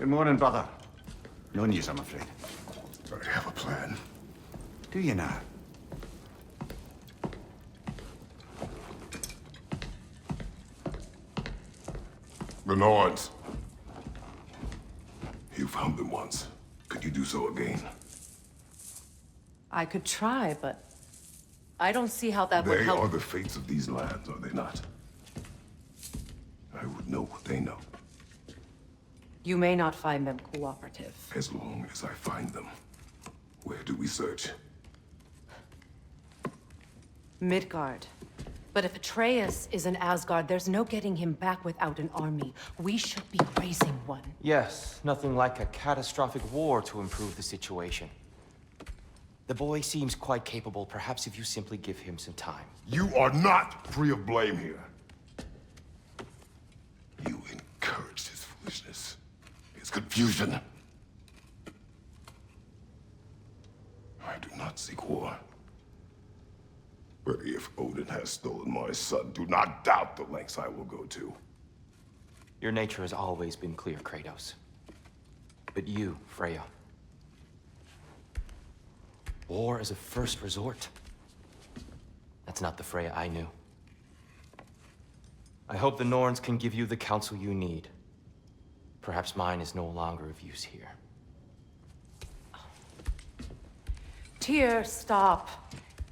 Good morning, brother. No news, I'm afraid. I have a plan. Do you now? The Nords. You found them once. Could you do so again? I could try, but I don't see how that would help. They are the fates of these lands, are they not? I would know what they know. You may not find them cooperative. As long as I find them. Where do we search? Midgard. But if Atreus is in Asgard, there's no getting him back without an army. We should be raising one. Yes, nothing like a catastrophic war to improve the situation. The boy seems quite capable, perhaps if you simply give him some time. You are not free of blame here. You encouraged his foolishness, his confusion. I do not seek war. But if Odin has stolen my son, do not doubt the lengths I will go to. Your nature has always been clear, Kratos. But you, Freya. War is a first resort. That's not the Freya I knew. I hope the Norns can give you the counsel you need. Perhaps mine is no longer of use here. Tyr, stop.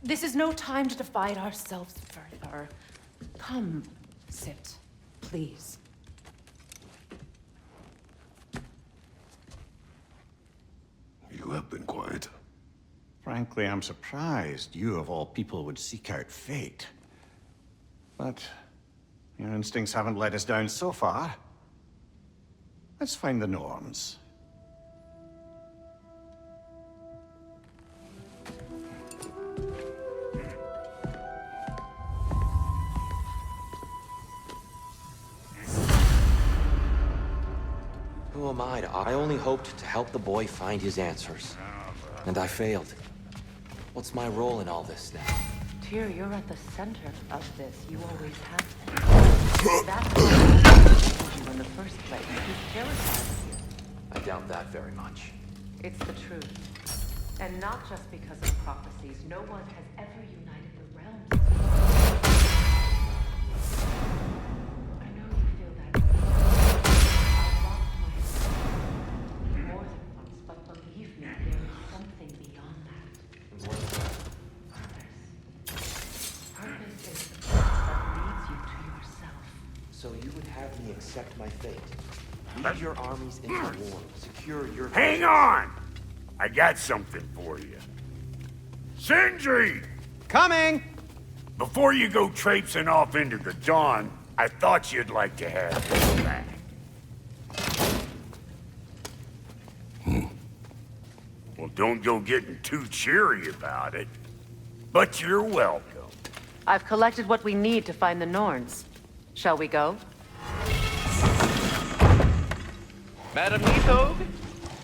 This is no time to divide ourselves further. Come, sit, please. You have been quiet. Frankly, I'm surprised you, of all people, would seek out fate. But your instincts haven't let us down so far. Let's find the Norns. Who am I to... I only hoped to help the boy find his answers. And I failed. What's my role in all this now? Tyr, you're at the center of this. You always have been. That's why I told you in the first place. He's terrified of you. I doubt that very much. It's the truth. And not just because of prophecies. No one has ever united the realms. I know you feel that. I've lost my more than once, but believe me, there is something beyond that. Purpose is the path that leads you to yourself. So you would have me accept my fate? Lead your armies into war. Secure your... Hang on! I got something for you. Sindri! Coming! Before you go traipsing off into the dawn, I thought you'd like to have this back. Well, don't go getting too cheery about it. But you're welcome. I've collected what we need to find the Norns. Shall we go? Madam Neathog?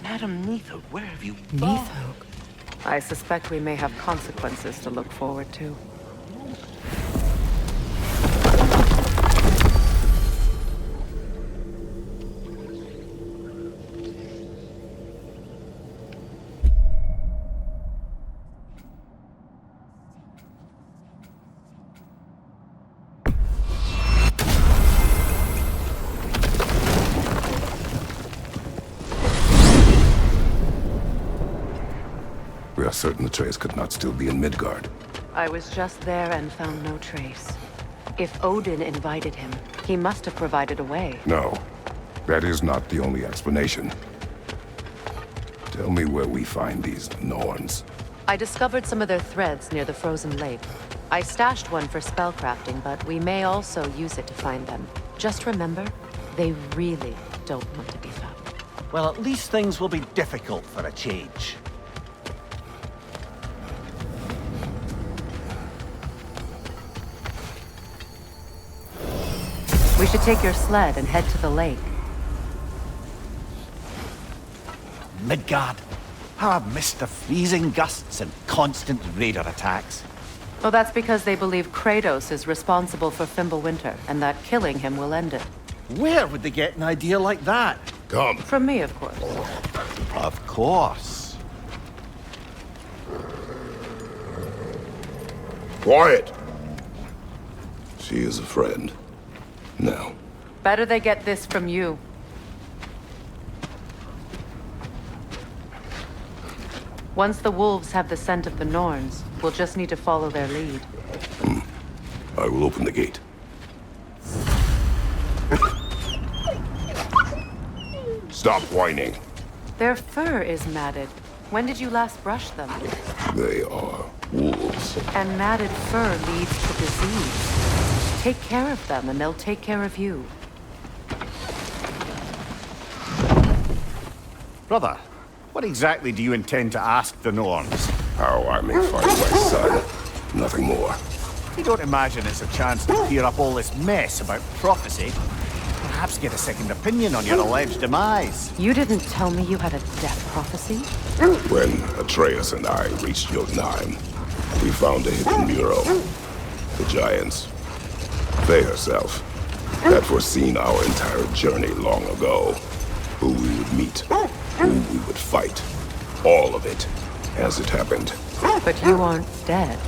Madam Neathog, where have you been? Neathog. I suspect we may have consequences to look forward to. We are certain Atreus could not still be in Midgard. I was just there and found no trace. If Odin invited him, he must have provided a way. No, that is not the only explanation. Tell me where we find these Norns. I discovered some of their threads near the frozen lake. I stashed one for spellcrafting, but we may also use it to find them. Just remember, they really don't want to be found. Well, at least things will be difficult for a change. We should take your sled and head to the lake. Midgard. How I've missed the freezing gusts and constant raider attacks. Well, that's because they believe Kratos is responsible for Fimbulwinter, and that killing him will end it. Where would they get an idea like that? Come. From me, of course. Of course. Quiet. She is a friend. Now. Better they get this from you. Once the wolves have the scent of the Norns, we'll just need to follow their lead. I will open the gate. Stop whining. Their fur is matted. When did you last brush them? They are wolves. And matted fur leads to disease. Take care of them, and they'll take care of you. Brother, what exactly do you intend to ask the Norns? How I may find my son. Nothing more. You don't imagine it's a chance to clear up all this mess about prophecy? Perhaps get a second opinion on your alleged demise. You didn't tell me you had a death prophecy? When Atreus and I reached Jotunheim, we found a hidden mural. The Giants, they herself, had foreseen our entire journey long ago. Who we would meet, who we would fight. All of it, as it happened. But you aren't dead.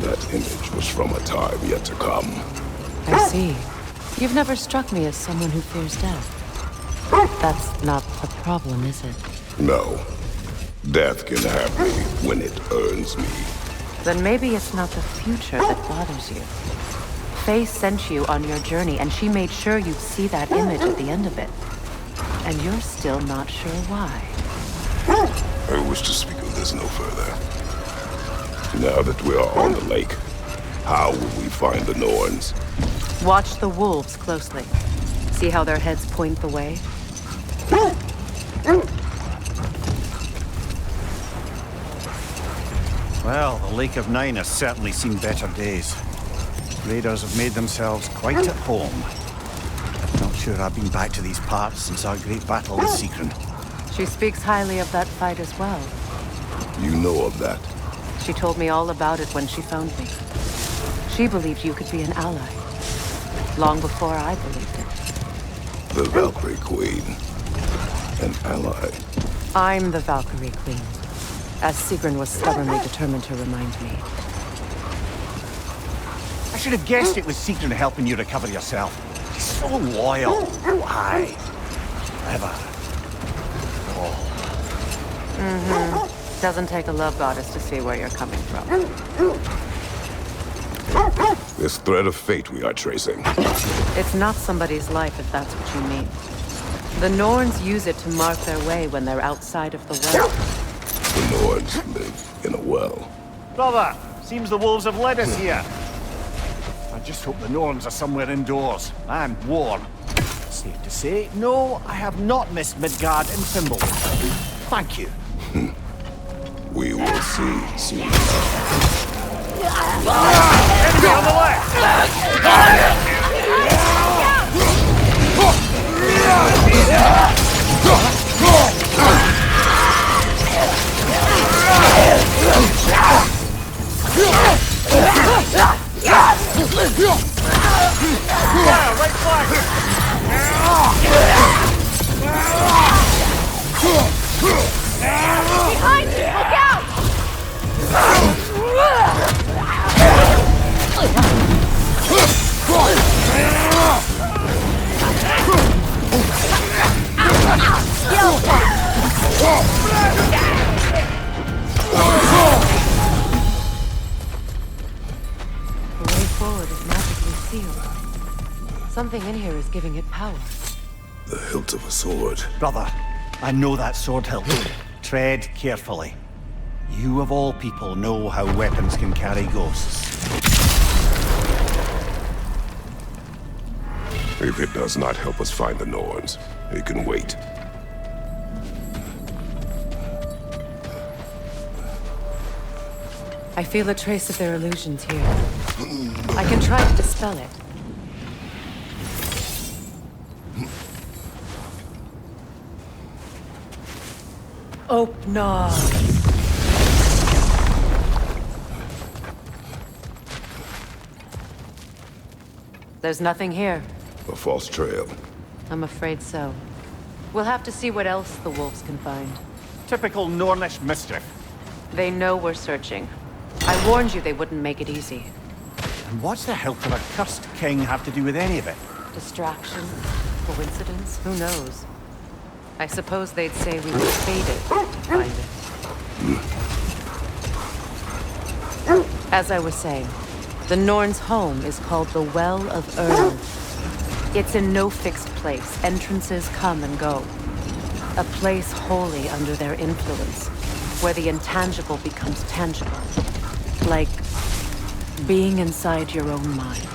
That image was from a time yet to come. I see. You've never struck me as someone who fears death. That's not the problem, is it? No. Death can have me when it earns me. Then maybe it's not the future that bothers you. Faye sent you on your journey, and she made sure you'd see that image at the end of it. And you're still not sure why. I wish to speak of this no further. Now that we are on the lake, how will we find the Norns? Watch the wolves closely. See how their heads point the way? Well, the Lake of Nine has certainly seen better days. Raiders have made themselves quite at home. Not sure I've been back to these parts since our great battle with Sigrun. She speaks highly of that fight as well. You know of that? She told me all about it when she found me. She believed you could be an ally. Long before I believed it. The Valkyrie Queen. An ally. I'm the Valkyrie Queen, as Sigrun was stubbornly determined to remind me. I should have guessed it was Sigrun helping you recover yourself. She's so loyal. Aye. Clever. Doesn't take a love goddess to see where you're coming from. This thread of fate we are tracing. It's not somebody's life, if that's what you mean. The Norns use it to mark their way when they're outside of the well. The Norns live in a well. Brother, seems the wolves have led us here. I just hope the Norns are somewhere indoors and warm. Safe to say, no, I have not missed Midgard and Fimbulwinter. Thank you. We will see soon. Enemy on the left! Right flank! Behind you! Look out! The way forward is magically sealed. Something in here is giving it power. The hilt of a sword. Brother, I know that sword hilt. Tread carefully. You of all people know how weapons can carry ghosts. If it does not help us find the Norns, it can wait. I feel a trace of their illusions here. I can try to dispel it. Open. There's nothing here. A false trail. I'm afraid so. We'll have to see what else the wolves can find. Typical Nornish mischief. They know we're searching. I warned you they wouldn't make it easy. And what's the hell could a cursed king have to do with any of it? Distraction? Coincidence? Who knows? I suppose they'd say we were fated to find it. As I was saying, the Norns' home is called the Well of Ern. It's in no fixed place. Entrances come and go. A place wholly under their influence, where the intangible becomes tangible. Like being inside your own mind.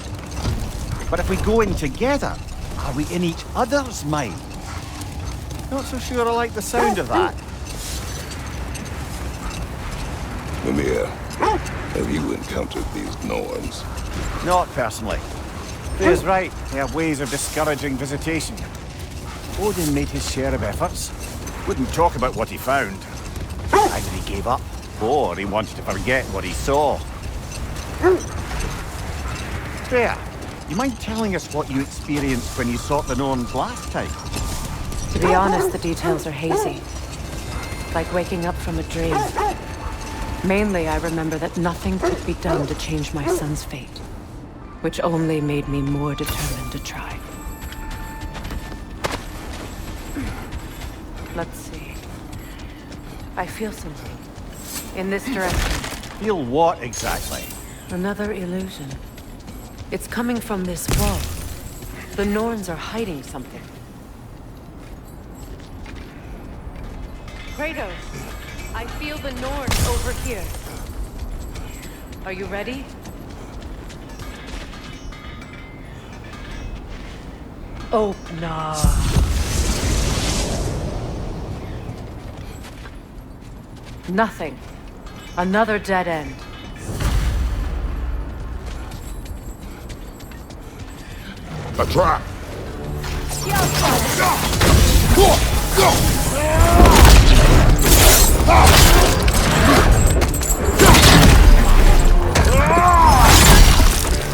But if we go in together, are we in each other's mind? Not so sure I like the sound of that. Mimir, have you encountered these Norns? Not personally. Thea's right, they have ways of discouraging visitation. Odin made his share of efforts. Wouldn't talk about what he found. Either he gave up, or he wanted to forget what he saw. Thea, you mind telling us what you experienced when you sought the Norns last time? To be honest, the details are hazy. Like waking up from a dream. Mainly, I remember that nothing could be done to change my son's fate. Which only made me more determined to try. Let's see. I feel something. In this direction. Feel what exactly? Another illusion. It's coming from this wall. The Norns are hiding something. Kratos, I feel the Norns over here. Are you ready? Oh, no. Nothing. Another dead end. A trap!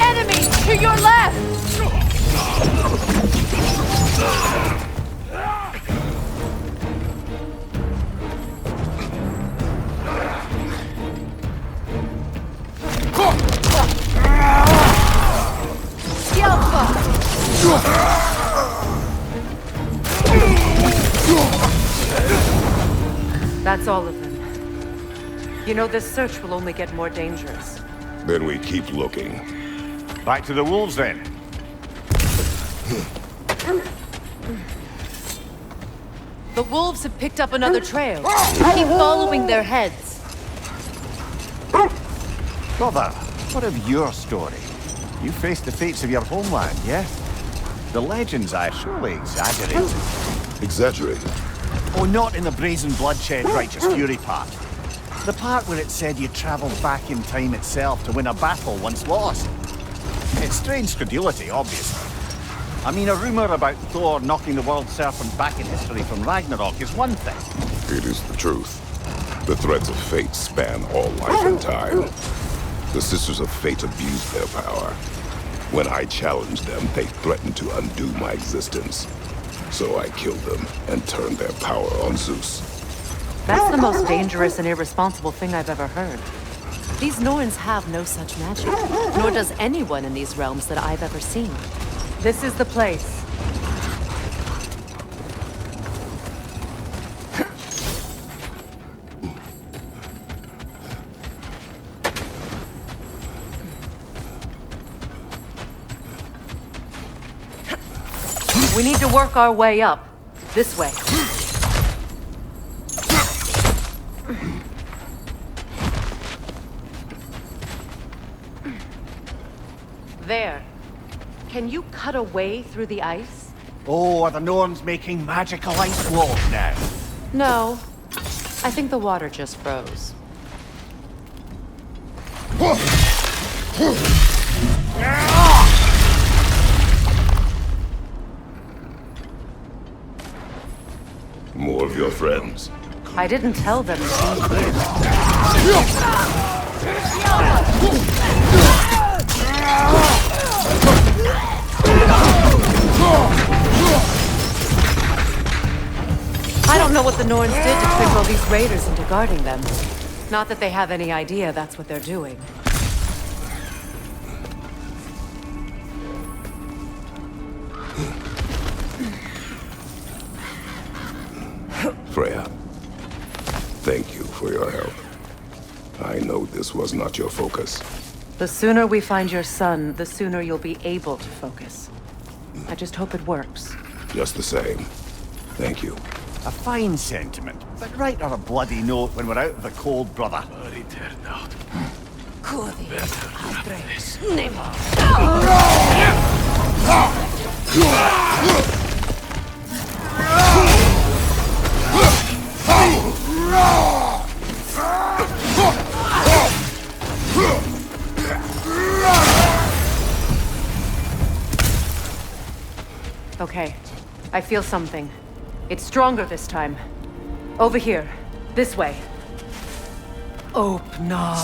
Enemy to your left! That's all of them. You know, this search will only get more dangerous. Then we keep looking. Back to the wolves then. The wolves have picked up another trail. Keep following their heads. Brother, what of your story? You faced the fates of your homeland, yes? The legends are surely exaggerated. Exaggerated? Oh, not in the brazen bloodshed righteous fury part. The part where it said you travelled back in time itself to win a battle once lost. It's strange credulity, obviously. I mean, a rumour about Thor knocking the world serpent back in history from Ragnarok is one thing. It is the truth. The threads of fate span all life and time. The Sisters of Fate abused their power. When I challenged them, they threatened to undo my existence. So I killed them and turned their power on Zeus. That's the most dangerous and irresponsible thing I've ever heard. These Norns have no such magic, nor does anyone in these realms that I've ever seen. This is the place. We need to work our way up. This way. There. Can you cut a way through the ice? Oh, are the Norns making magical ice walls now? No. I think the water just froze. More of your friends. I didn't tell them to be here. know what the Norns did to trick all these raiders into guarding them. Not that they have any idea that's what they're doing. Freya, thank you for your help. I know this was not your focus. The sooner we find your son, the sooner you'll be able to focus. I just hope it works. Just the same. Thank you. A fine sentiment, but right on a bloody note when we're out of the cold, brother. Okay, I feel something. It's stronger this time. Over here. This way. Opna.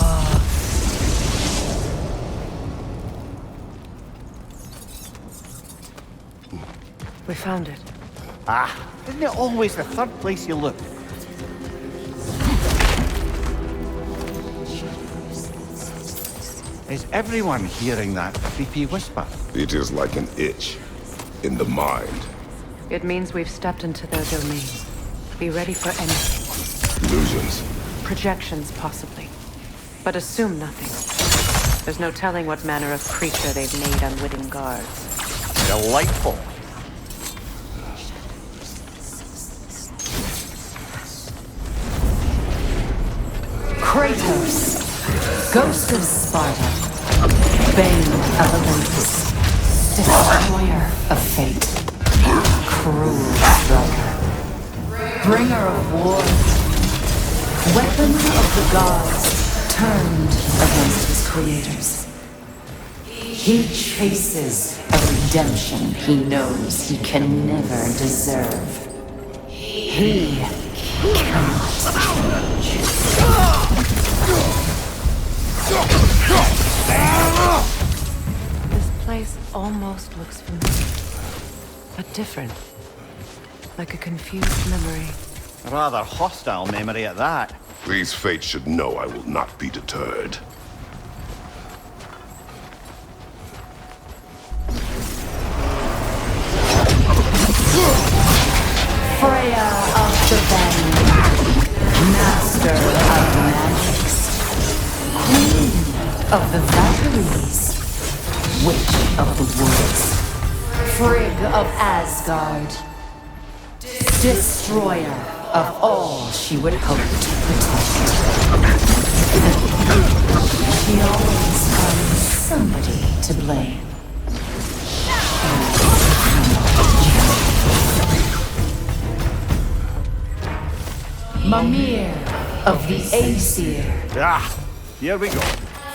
We found it. Ah, isn't it always the third place you look? Is everyone hearing that creepy whisper? It is like an itch in the mind. It means we've stepped into their domain. Be ready for anything. Illusions. Projections, possibly. But assume nothing. There's no telling what manner of creature they've made unwitting guards. Delightful. Kratos, Ghost of Sparta, Bane of Olympus, Destroyer of Fate, Cruel Striker, Bringer of War, Weapon of the Gods, turned against his creators. He chases a redemption he knows he can never deserve. He cannot change. This place almost looks familiar. But different. Like a confused memory. A rather hostile memory at that. These fates should know I will not be deterred. Freya of the Vanguard, Master of Magics, Queen of the Valkyries, Witch of the Woods, Frigg of Asgard, Destroyer of all she would hope to protect. She always finds somebody to blame. Mimir of the Aesir, Ah, here we go.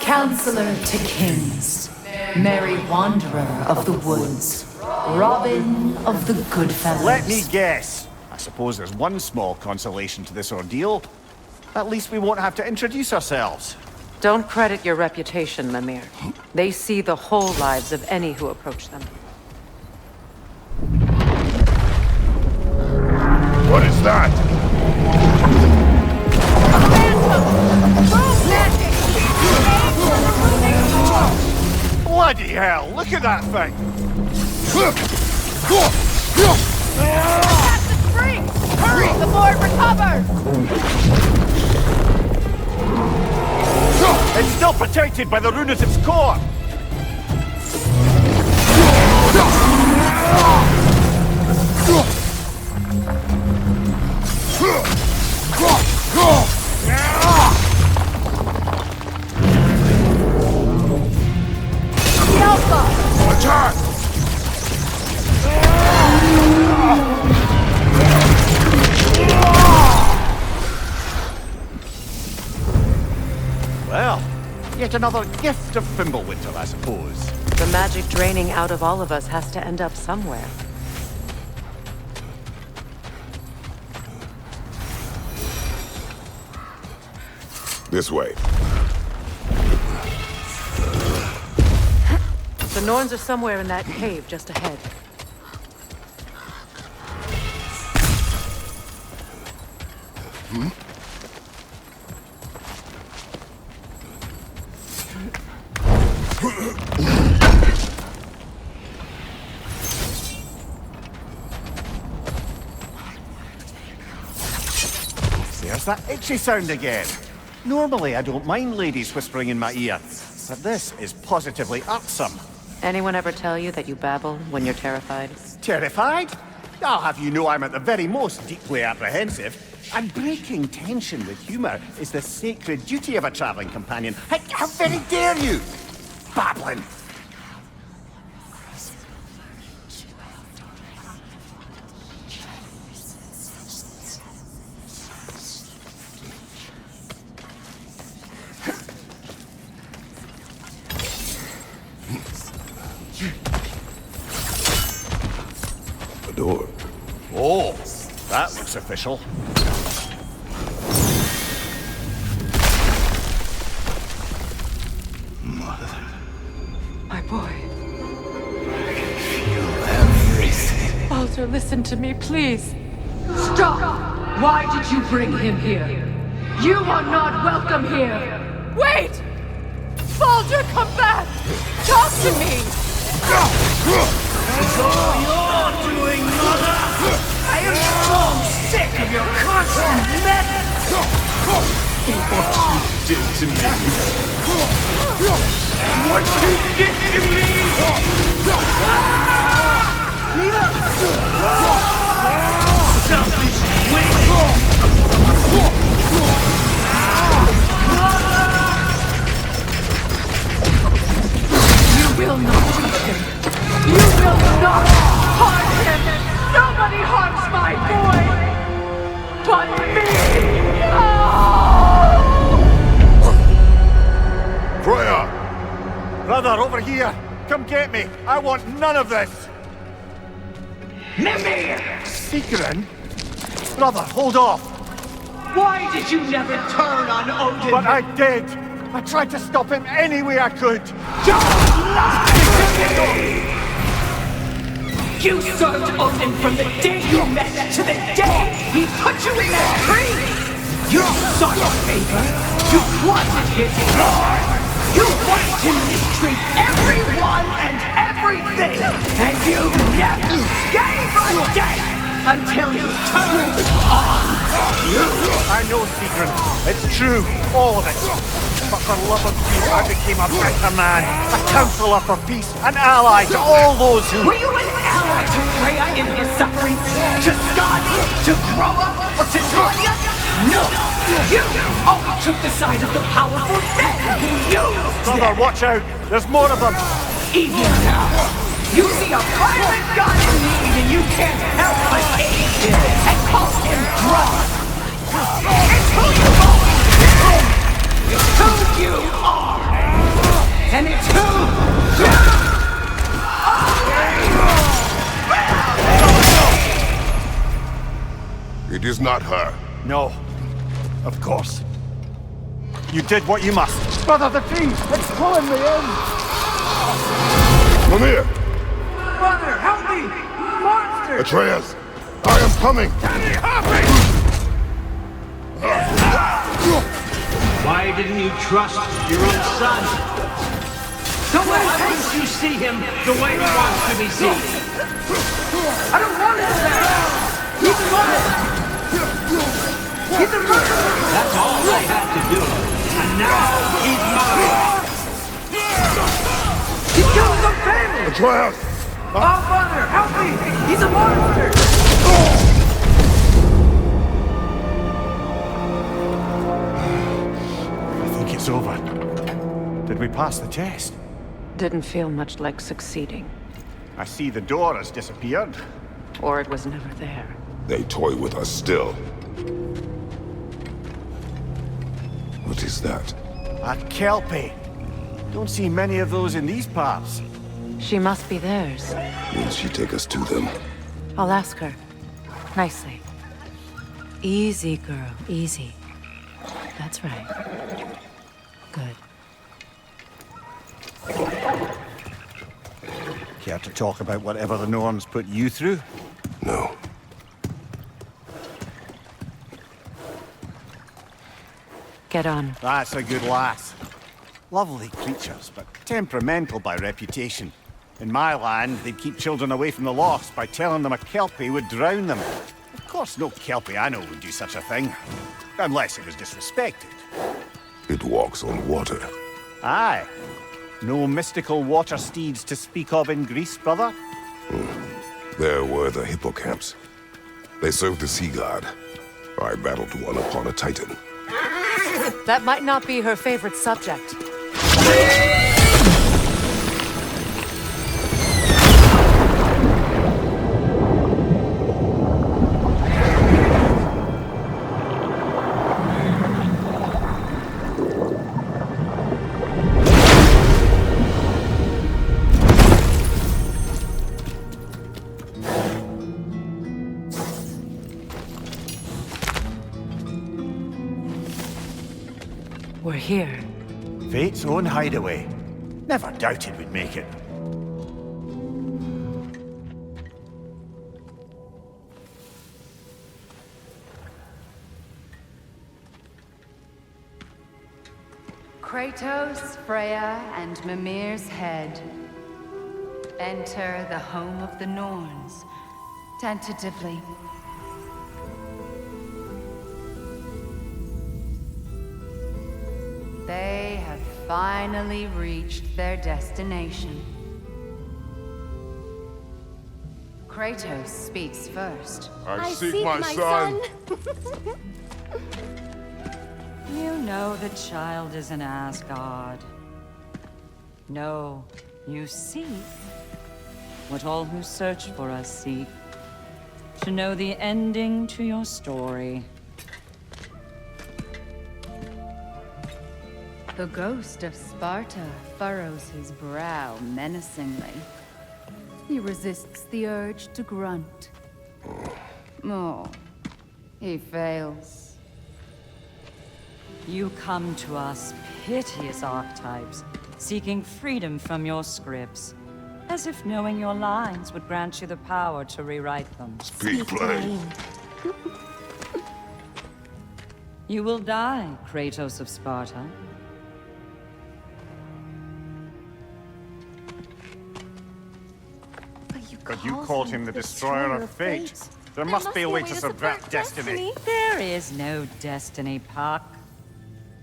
Counselor to Kings, Merry Wanderer of the Woods, Robin of the Goodfellas. Let me guess. I suppose there's one small consolation to this ordeal. At least we won't have to introduce ourselves. Don't credit your reputation, Mimir. They see the whole lives of any who approach them. What is that? Bloody hell, look at that thing! Captain Spring! Hurry! The board recovered! It's still protected by the rune at its core! Attack! Well, yet another gift of Fimbulwinter, I suppose. The magic draining out of all of us has to end up somewhere. This way. The Norns are somewhere in that cave just ahead. There's that itchy sound again. Normally, I don't mind ladies whispering in my ear, but this is positively irksome. Anyone ever tell you that you babble when you're terrified? Terrified? I'll have you know I'm at the very most deeply apprehensive. And breaking tension with humor is the sacred duty of a traveling companion. How very dare you! Babbling! The door. Oh, that looks official. My boy. Feel everything. Baldur, listen to me, please. Stop! Why did you bring him here? You are not welcome here! Wait! Baldur, come back! Talk to me! It's all you're doing, Mother! I am so sick of your constant madness! What you did to me! What you did to me! Selfish witch! You will not touch him! You will not harm him! Nobody harms my boy! But me! Freya! Brother, over here! Come get me! I want none of this! Mimir! Secret? Brother, hold off! Why did you never turn on Odin? But I did! I tried to stop him any way I could! Don't lie to me! You served Odin from the day you met to the day he put you in that tree! You sought a favor! You wanted his blood! You watched him mistreat everyone and everything! And you never gave a damn until you turned on you! I know, Secret. It's true, all of it. But for love of peace, I became a better man, a counselor for peace, an ally to all those who... Were you an ally to Freya in his suffering? To Skadi? To Groa? Or to Tanya? No! You always took the side of the powerful men who used Brother, them! watch out! There's more of them! Even now, you see a violent god in need and you can't help but aid him and call him drunk! It's who you are! It's who you are! And it's who you are! It is not her. No. Of course. You did what you must. Brother, the tree! It's pulling me in! Mimir! Brother, help me! Monster! Atreus! I am coming! Why didn't you trust your own son? So why didn't you see him the way he wants to be seen? I don't want him there! He's mine! He's a murderer! That's all I have to do. And now he's mine! He killed some family! Atreus! Oh, Father, help me! He's a monster! I think it's over. Did we pass the test? Didn't feel much like succeeding. I see the door has disappeared. Or it was never there. They toy with us still. What is that? A Kelpie. Don't see many of those in these parts. She must be theirs. Will she take us to them? I'll ask her. Nicely. Easy, girl. Easy. That's right. Good. Care to talk about whatever the Norns put you through? No. get on? That's a good lass. Lovely creatures, but temperamental by reputation. In my land, they'd keep children away from the lost by telling them a Kelpie would drown them. Of course, no Kelpie I know would do such a thing. Unless it was disrespected. It walks on water. Aye. No mystical water steeds to speak of in Greece, brother? There were the hippocamps. They served the sea god. I battled one upon a Titan. That might not be her favorite subject. We're here. Fate's own hideaway. Never doubted we'd make it. Kratos, Freya, and Mimir's head. Enter the home of the Norns. Tentatively. They have finally reached their destination. Kratos speaks first. I seek my son. You know the child is in Asgard. No, you seek what all who search for us seek. To know the ending to your story. The ghost of Sparta furrows his brow menacingly. He resists the urge to grunt. Oh, he fails. You come to us, piteous archetypes, seeking freedom from your scripts. As if knowing your lines would grant you the power to rewrite them. Speak plain. You will die, Kratos of Sparta. But you called him the destroyer of fate. There must be a way to subvert destiny. There is no destiny, Puck.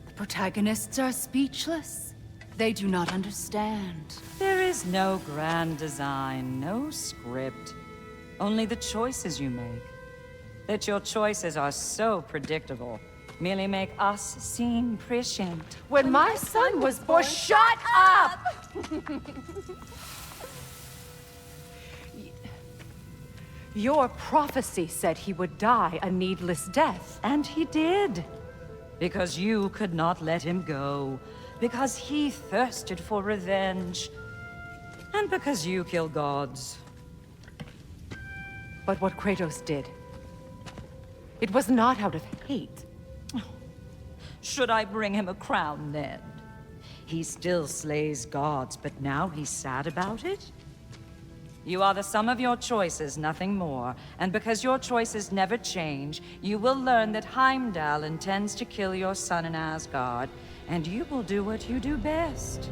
The protagonists are speechless. They do not understand. There is no grand design, no script. Only the choices you make. That your choices are so predictable, merely make us seem prescient. When my son was born, shut up! Your prophecy said he would die a needless death. And he did. Because you could not let him go. Because he thirsted for revenge. And because you kill gods. But what Kratos did, it was not out of hate. Should I bring him a crown then? He still slays gods, but now he's sad about it? You are the sum of your choices, nothing more. And because your choices never change, you will learn that Heimdall intends to kill your son in Asgard, and you will do what you do best.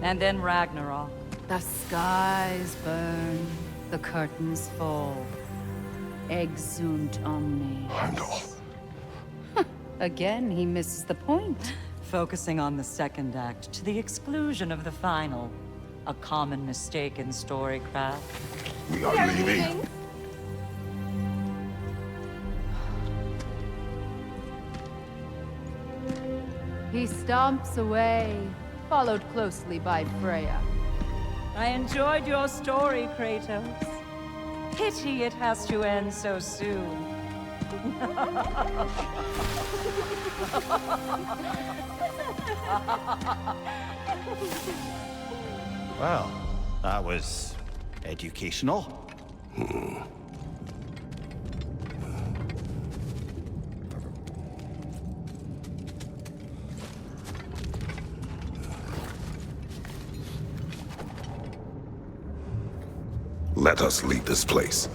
And then Ragnarok. The skies burn, the curtains fall. Exunt omnes. Heimdall. Again, he misses the point. Focusing on the second act to the exclusion of the final. A common mistake in storycraft. We are leaving. He stomps away, followed closely by Freya. I enjoyed your story, Kratos. Pity it has to end so soon. Well, that was educational. Let us leave this place.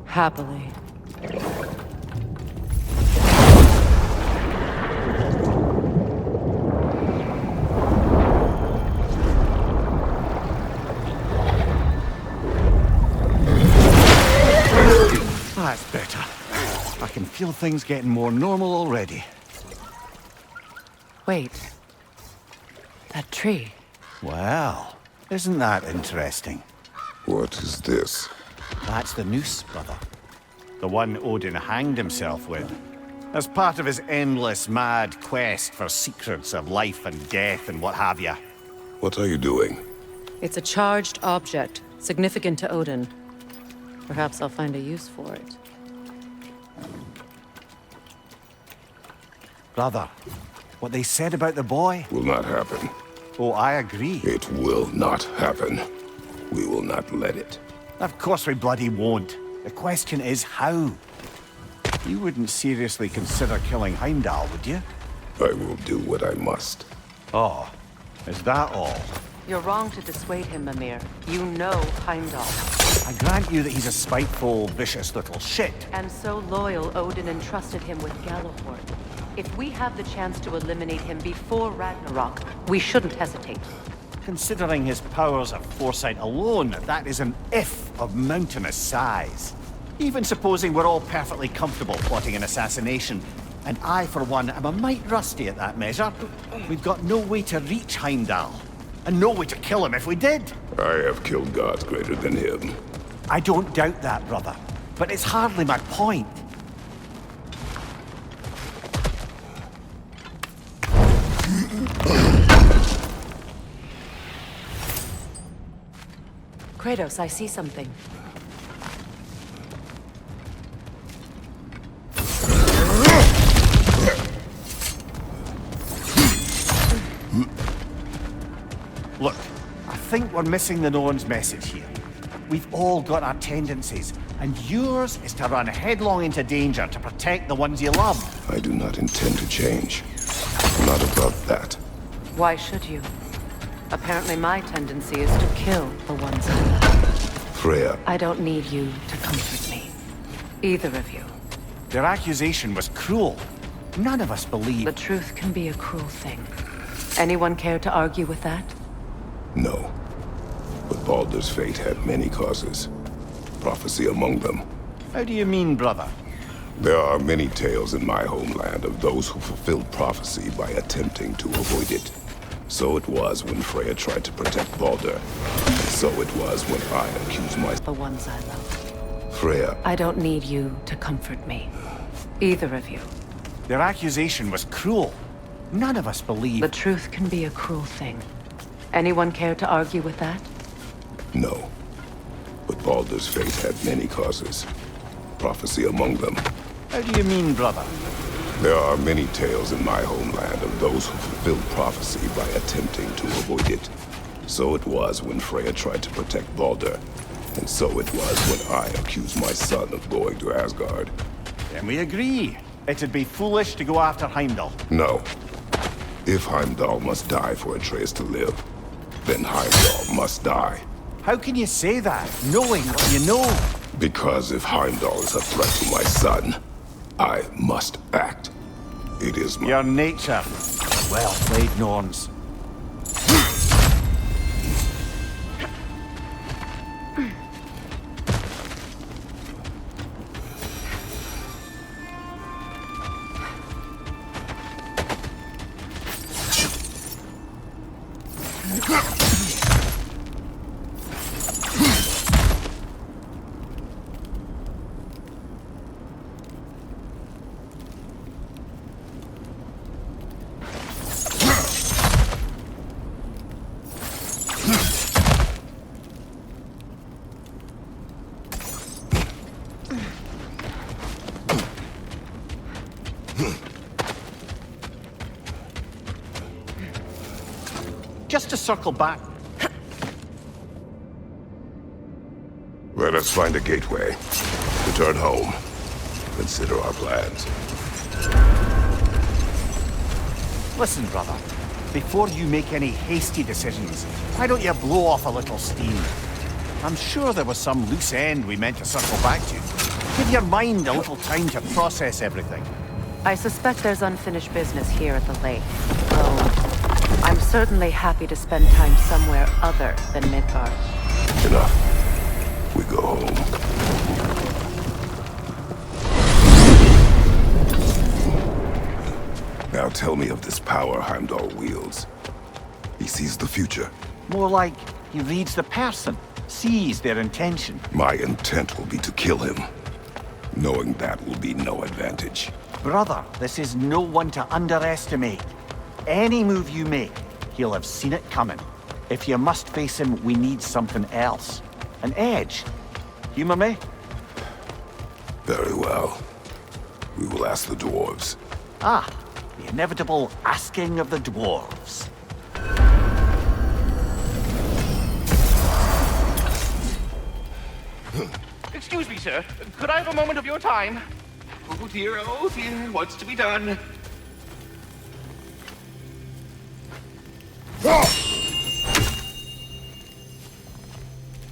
Happily. feel things getting more normal already. Wait. That tree. Well, isn't that interesting? What is this? That's the noose, brother. The one Odin hanged himself with. As part of his endless, mad quest for secrets of life and death and what have you. What are you doing? It's a charged object, significant to Odin. Perhaps I'll find a use for it. Brother, what they said about the boy? Will not happen. Oh, I agree. It will not happen. We will not let it. Of course we bloody won't. The question is how? You wouldn't seriously consider killing Heimdall, would you? I will do what I must. Oh, is that all? You're wrong to dissuade him, Mimir. You know Heimdall. I grant you that he's a spiteful, vicious little shit. And so loyal, Odin entrusted him with Gjallarhorn. If we have the chance to eliminate him before Ragnarok, we shouldn't hesitate. Considering his powers of foresight alone, that is an if of mountainous size. Even supposing we're all perfectly comfortable plotting an assassination, and I, for one, am a mite rusty at that measure, we've got no way to reach Heimdall, and no way to kill him if we did. I have killed gods greater than him. I don't doubt that, brother, but it's hardly my point. Kratos, I see something. Look, I think we're missing the Norn's message here. We've all got our tendencies, and yours is to run headlong into danger to protect the ones you love. I do not intend to change. Not about that. Why should you? Apparently my tendency is to kill the ones I love. Freya. I don't need you to comfort me. Either of you. Their accusation was cruel. None of us believe... The truth can be a cruel thing. Anyone care to argue with that? No. But Baldur's fate had many causes. Prophecy among them. How do you mean, brother? There are many tales in my homeland of those who fulfilled prophecy by attempting to avoid it. So it was when Freya tried to protect Baldur. And so it was when I accused myself. The ones I love. Freya. I don't need you to comfort me. Either of you. Their accusation was cruel. None of us believe... The truth can be a cruel thing. Anyone care to argue with that? No. But Baldur's fate had many causes. Prophecy among them. How do you mean, brother? There are many tales in my homeland of those who fulfilled prophecy by attempting to avoid it. So it was when Freya tried to protect Baldur. And so it was when I accused my son of going to Asgard. Then we agree. It'd be foolish to go after Heimdall. No. If Heimdall must die for Atreus to live, then Heimdall must die. How can you say that, knowing what you know? Because if Heimdall is a threat to my son, I must act. It is my... Your nature. Well played, Norns. Just to circle back. Let us find a gateway. Return home. Consider our plans. Listen, brother. Before you make any hasty decisions, why don't you blow off a little steam? I'm sure there was some loose end we meant to circle back to. Give your mind a little time to process everything. I suspect there's unfinished business here at the lake. Oh, I'm certainly happy to spend time somewhere other than Midgard. Enough. We go home. Now tell me of this power Heimdall wields. He sees the future. More like he reads the person, sees their intention. My intent will be to kill him. Knowing that will be no advantage. Brother, this is no one to underestimate. Any move you make, he'll have seen it coming. If you must face him, we need something else. An edge. Humor me? Very well. We will ask the dwarves. Ah, the inevitable asking of the dwarves. Excuse me, sir. Could I have a moment of your time? Oh dear, what's to be done?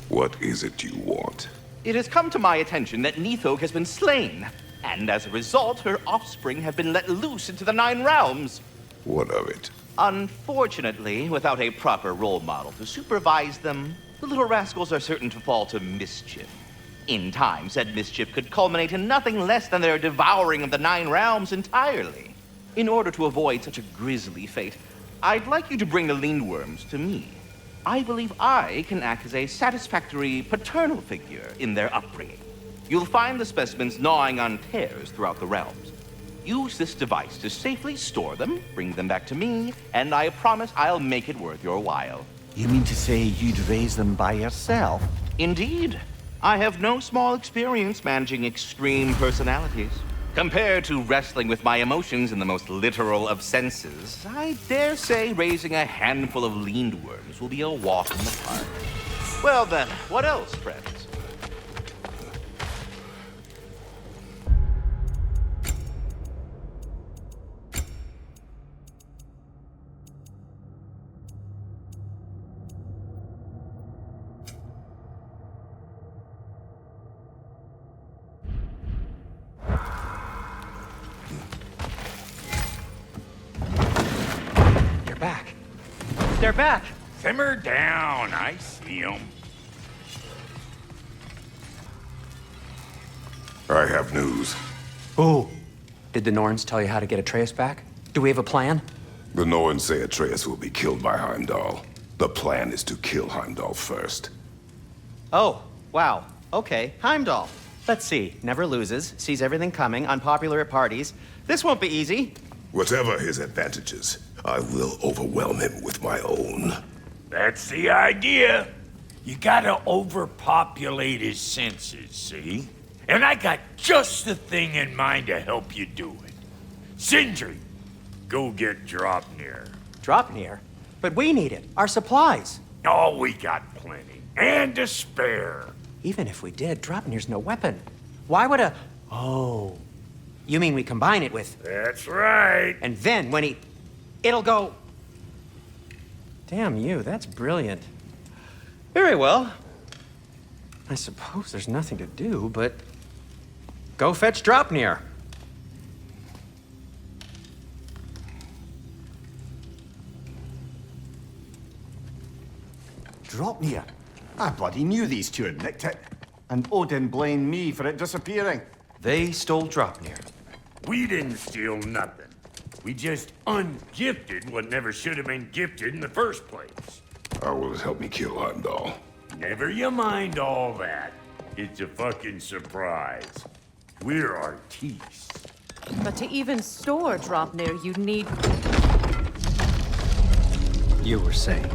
What is it you want? It has come to my attention that Nithog has been slain, and as a result, her offspring have been let loose into the Nine Realms. What of it? Unfortunately, without a proper role model to supervise them, the little rascals are certain to fall to mischief. In time, said mischief could culminate in nothing less than their devouring of the Nine Realms entirely. In order to avoid such a grisly fate, I'd like you to bring the Lindworms to me. I believe I can act as a satisfactory paternal figure in their upbringing. You'll find the specimens gnawing on tears throughout the realms. Use this device to safely store them, bring them back to me, and I promise I'll make it worth your while. You mean to say you'd raise them by yourself? Indeed. I have no small experience managing extreme personalities. Compared to wrestling with my emotions in the most literal of senses, I dare say raising a handful of Lindworms will be a walk in the park. Well then, what else, friends? They're back. Simmer down. I see them. I have news. Oh. Did the Norns tell you how to get Atreus back? Do we have a plan? The Norns say Atreus will be killed by Heimdall. The plan is to kill Heimdall first. Oh, wow. Okay, Heimdall. Let's see. Never loses, sees everything coming, unpopular at parties. This won't be easy. Whatever his advantages, I will overwhelm him with my own. That's the idea. You gotta overpopulate his senses, see? And I got just the thing in mind to help you do it. Sindri, go get Dropnir. Dropnir? But we need it. Our supplies. Oh, we got plenty. And to spare. Even if we did, Dropnir's no weapon. Why would a... Oh. You mean we combine it with... That's right. And then when he... It'll go... Damn you, that's brilliant. Very well. I suppose there's nothing to do, but... Go fetch Dropnir. Dropnir? I bloody knew these two had nicked it. And Odin blamed me for it disappearing. They stole Dropnir. We didn't steal nothing. We just ungifted what never should have been gifted in the first place. How will it help me kill Heimdall? Never you mind all that. It's a fucking surprise. We're artistes. But to even store Dropnir, you'd need... You were saying...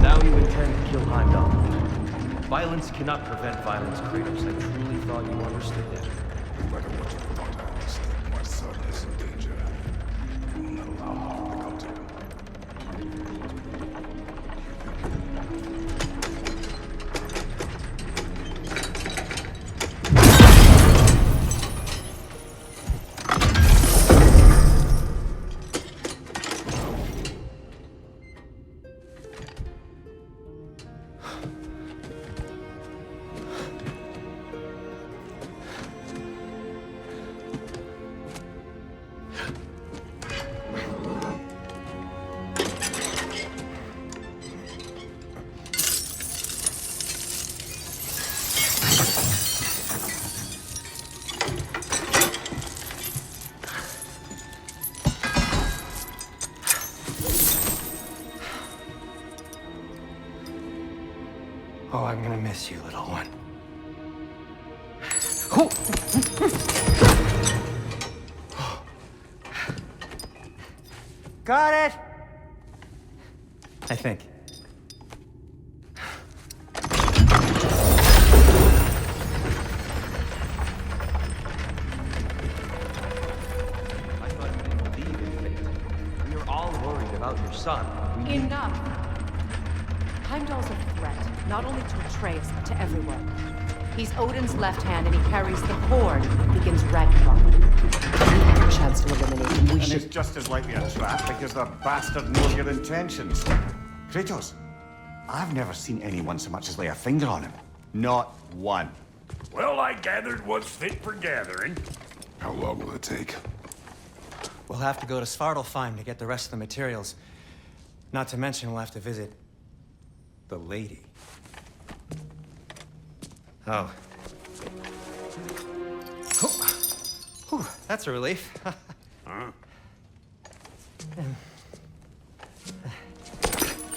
Now you intend to kill Heimdall. Violence cannot prevent violence, Kratos. I truly thought you understood that. No matter what you thought I understood, my son is in danger. I will not allow him to come to him. Oh, I'm gonna miss you, little one. Got it! I think. We are all worried about your son. Enough! Heimdall's a threat, not only to Atreus, but to everyone. He's Odin's left hand, and he carries the cord that begins Ragnarok. We have a chance to eliminate him. We should... it's just as likely a trap because the bastard knows your intentions. Kratos, I've never seen anyone so much as lay a finger on him. Not one. Well, I gathered what's fit for gathering. How long will it take? We'll have to go to Svartalfheim to get the rest of the materials. Not to mention we'll have to visit... the lady. Oh. Whew, that's a relief. Huh?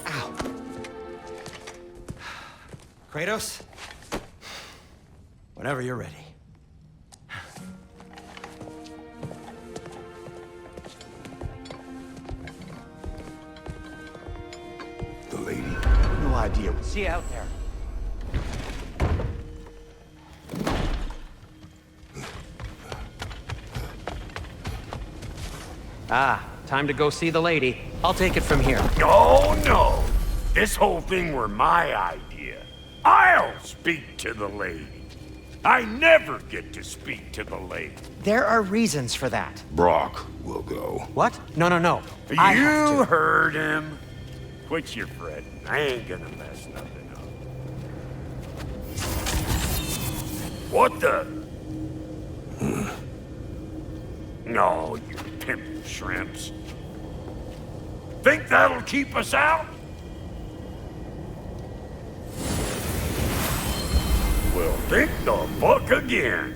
Ow. Kratos? Whenever you're ready. The lady? No idea. See you out there. Ah, time to go see the lady. I'll take it from here. Oh, no! This whole thing were my idea. I'll speak to the lady. I never get to speak to the lady. There are reasons for that. Brock will go. What? No, no, no. I have You to. heard him. Quit your fretting. I ain't gonna mess nothing up. What the? No, you pimp shrimps. Think that'll keep us out? Well, think the fuck again.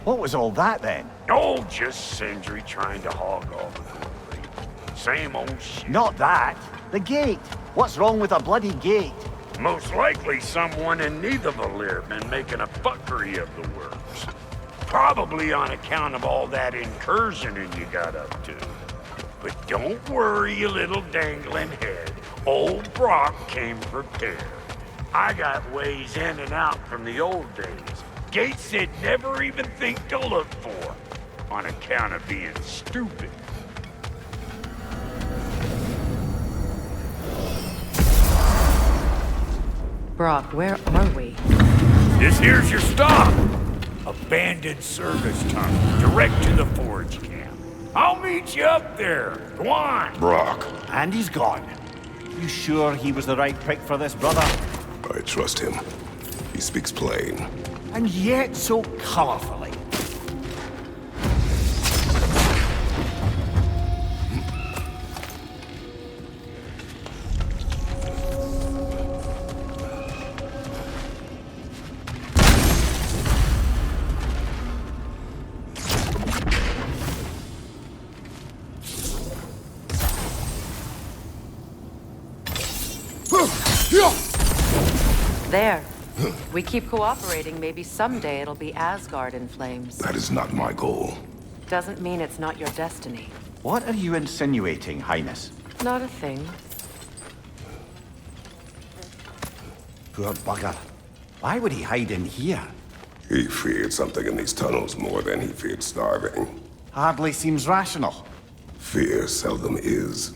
What was all that then? Oh, just Sindri trying to hog all the glory. Same old shit. Not that. The gate. What's wrong with a bloody gate? Most likely someone in Nidavellir been making a fuckery of the works. Probably on account of all that incursioning you got up to. But don't worry, you little dangling head. Old Brock came prepared. I got ways in and out from the old days. Gates they'd never even think to look for, on account of being stupid. Brock, where are we? This here's your stop. Abandoned service tunnel, direct to the forge camp. I'll meet you up there. Go on. Brock. And he's gone. You sure he was the right pick for this, brother? I trust him. He speaks plain. And yet so colorfully. There. We keep cooperating, maybe someday it'll be Asgard in flames. That is not my goal. Doesn't mean it's not your destiny. What are you insinuating, Highness? Not a thing. Poor bugger. Why would he hide in here? He feared something in these tunnels more than he feared starving. Hardly seems rational. Fear seldom is.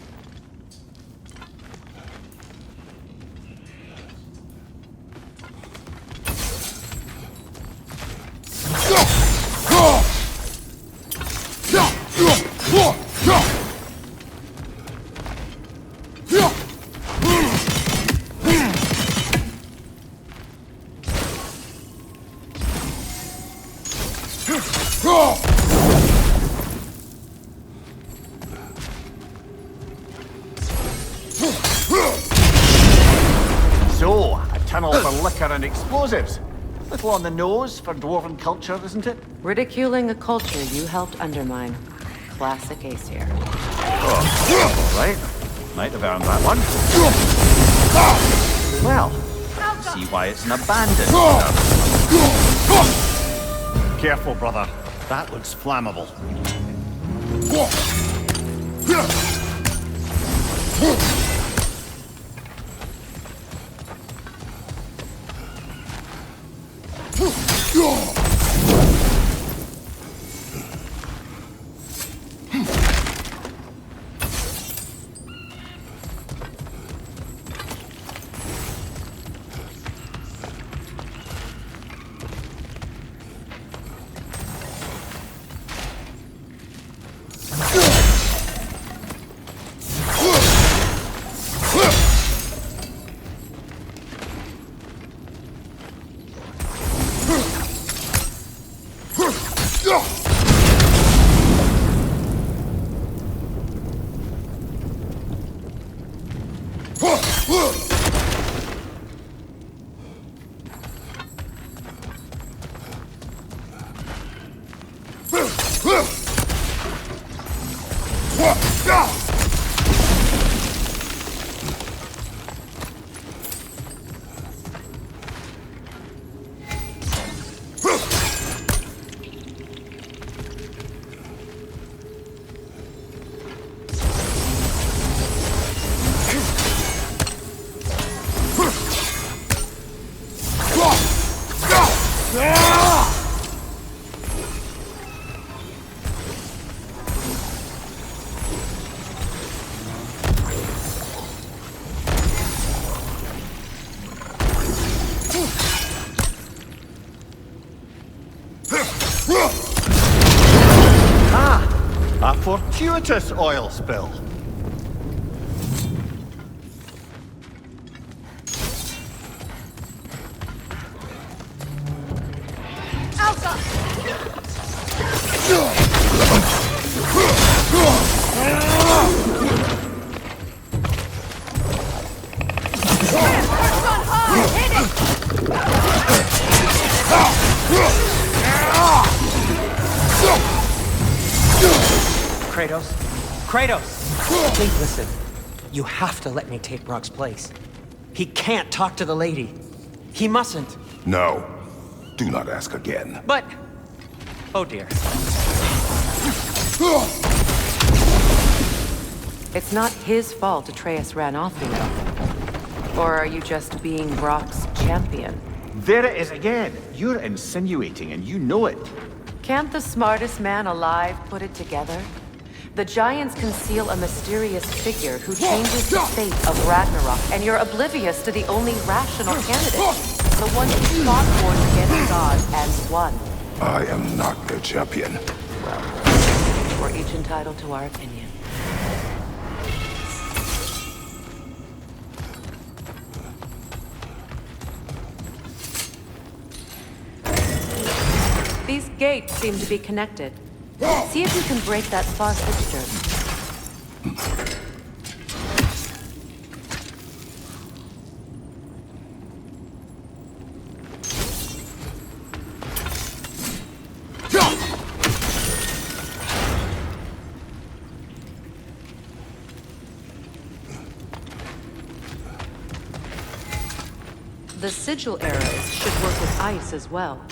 So, a tunnel for liquor and explosives. Little on the nose for dwarven culture, isn't it? Ridiculing a culture you helped undermine. classic Aesir. Oh, all right. Might have earned that one. Well, see why it's an abandoned. Careful, brother. That looks flammable. A fortuitous oil spill. Kratos! Please listen. You have to let me take ROG's place. He can't talk to the lady. He mustn't. No. Do not ask again. But... oh dear. It's not his fault Atreus ran off, you know. Or are you just being Brock's champion? There it is again. You're insinuating and you know it. Can't the smartest man alive put it together? The Giants conceal a mysterious figure who changes the fate of Ragnarok, and you're oblivious to the only rational candidate. The one who fought wars against God and won. I am not their champion. Well, we're each entitled to our opinion. These gates seem to be connected. See if you can break that far fixture. The sigil arrows should work with ice as well.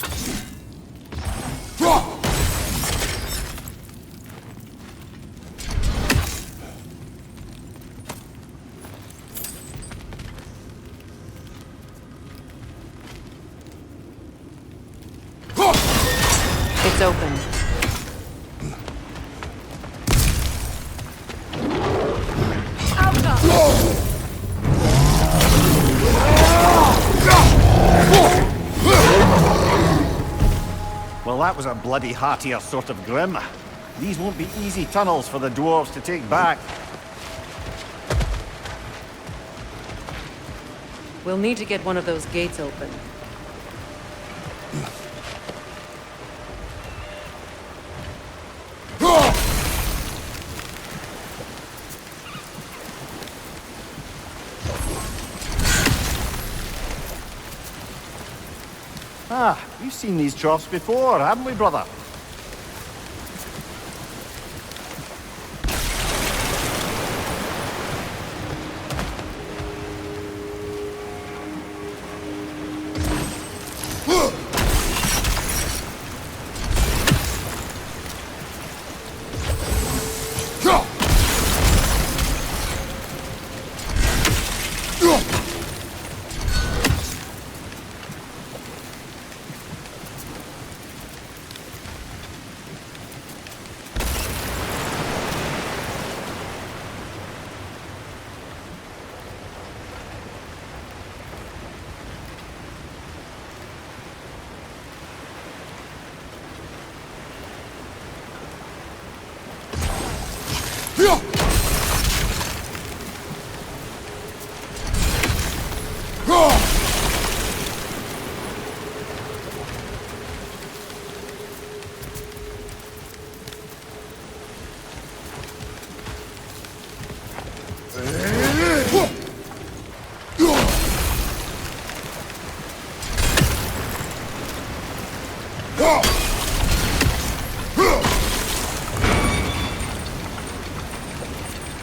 It's open. Well, that was a bloody heartier sort of grim. These won't be easy tunnels for the dwarves to take back. We'll need to get one of those gates open. Ah, we've seen these troughs before, haven't we, brother?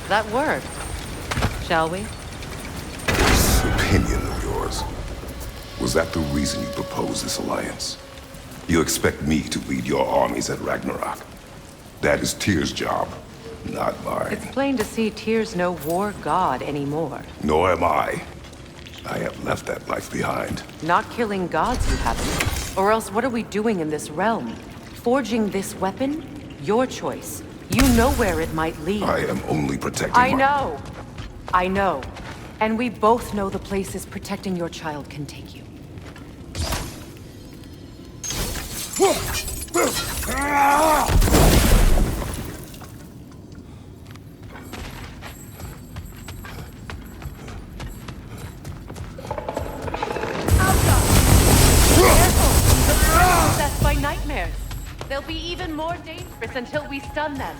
That worked. Shall we? This opinion of yours, was that the reason you proposed this alliance? You expect me to lead your armies at Ragnarok? That is Tyr's job, not mine. It's plain to see Tyr's no war god anymore. Nor am I. I have left that life behind. Not killing gods, you haven't. Or else what are we doing in this realm? Forging this weapon? Your choice. You know where it might lead. I am only protecting I know. I know. And we both know the places protecting your child can take you. Possessed by nightmares. They'll be even more dangerous until we stun them.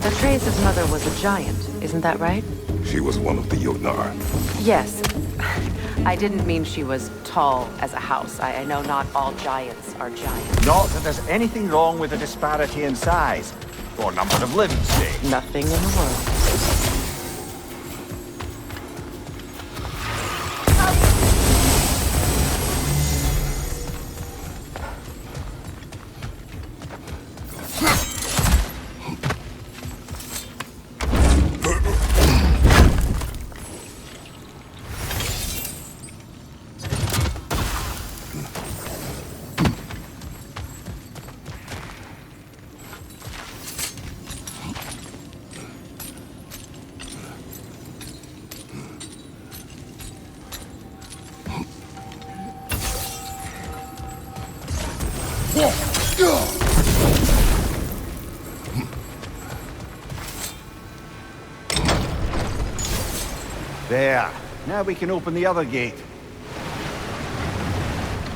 Atreus' mother was a giant, isn't that right? She was one of the Jotnar. Yes. I didn't mean she was tall as a house. I know not all giants are giants. Not that there's anything wrong with the disparity in size, or number of limbs, say. Nothing in the world. There. Now we can open the other gate.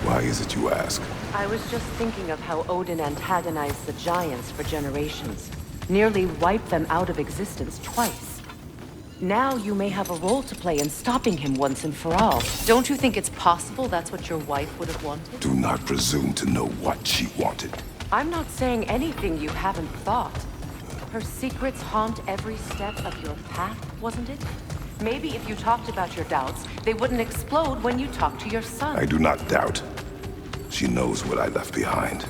Why is it you ask? I was just thinking of how Odin antagonized the giants for generations. Nearly wiped them out of existence twice. Now you may have a role to play in stopping him once and for all. Don't you think it's possible that's what your wife would have wanted? Do not presume to know what she wanted. I'm not saying anything you haven't thought. Her secrets haunt every step of your path, wasn't it? Maybe if you talked about your doubts, they wouldn't explode when you talked to your son. I do not doubt. She knows what I left behind.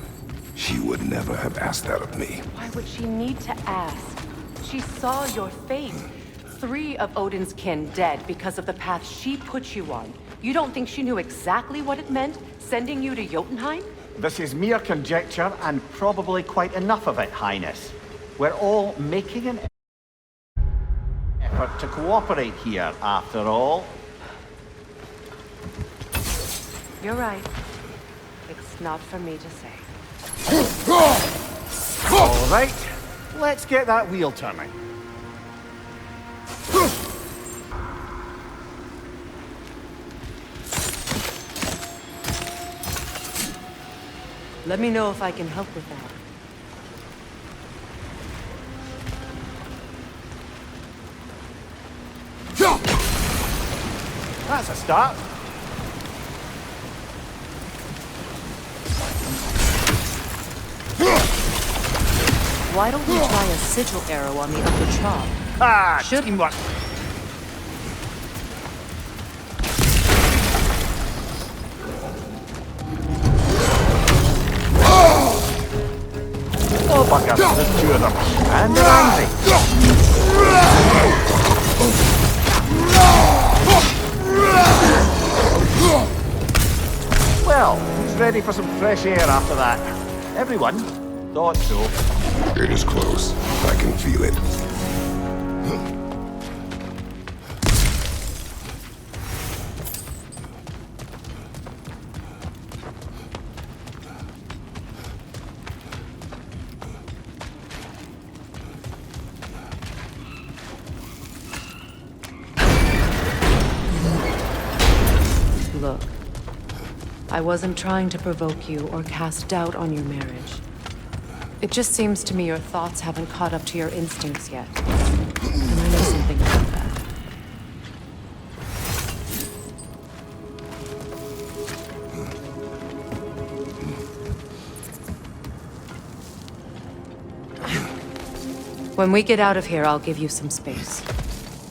She would never have asked that of me. Why would she need to ask? She saw your fate. 3 of Odin's kin dead because of the path she put you on. You don't think she knew exactly what it meant, sending you to Jotunheim? This is mere conjecture, and probably quite enough of it, Highness. We're all making an effort to cooperate here, after all. You're right. It's not for me to say. All right, let's get that wheel turning. Let me know if I can help with that. That's a start. Why don't we try a sigil arrow on the upper trog? Ah, should teamwork. Oh, bugger, there's 2 of them. And they're angry. Well, who's ready for some fresh air after that? Everyone? Thought so. It is close. I can feel it. Look, I wasn't trying to provoke you or cast doubt on your marriage. It just seems to me your thoughts haven't caught up to your instincts yet. And I know something about that. When we get out of here, I'll give you some space.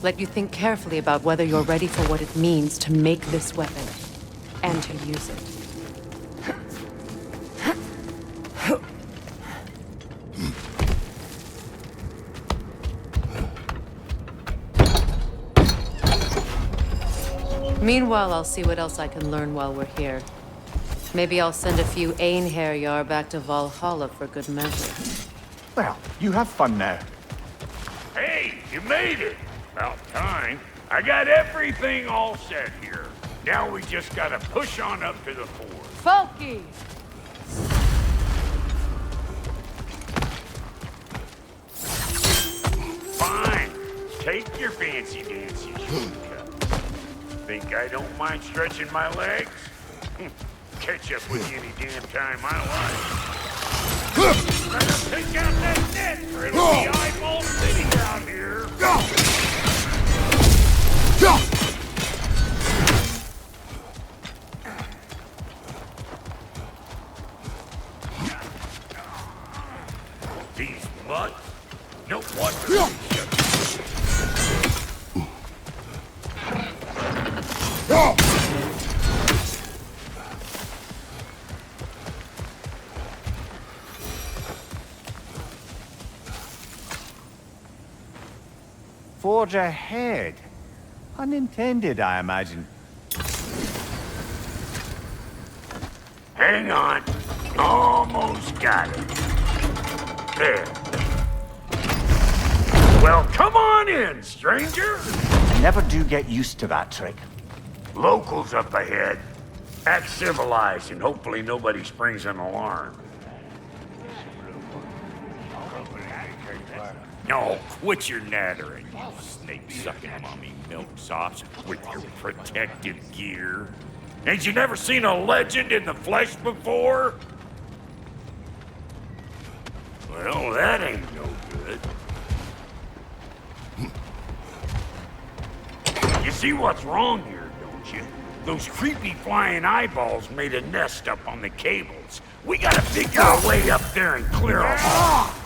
Let you think carefully about whether you're ready for what it means to make this weapon, and to use it. Meanwhile, I'll see what else I can learn while we're here. Maybe I'll send a few Einherjar back to Valhalla for good measure. Well, you have fun now. Hey, you made it! About time. I got everything all set here. Now we just gotta push on up to the fort. Falky! Fine. Take your fancy dancy shortcut. Think I don't mind stretching my legs? Catch up with you any damn time I like. Better pick out that net or it'll be eyeball city out here. These mutts? No wonder. Forge ahead. Unintended, I imagine. Hang on. Almost got it. There. Well, come on in, stranger. I never do get used to that trick. Locals up ahead. Act civilized and hopefully nobody springs an alarm. No, quit your nattering, you snake-sucking mommy milksops with your protective gear. Ain't you never seen a legend in the flesh before? Well, that ain't no good. You see what's wrong here, don't you? Those creepy flying eyeballs made a nest up on the cables. We gotta figure a way up there and clear them off.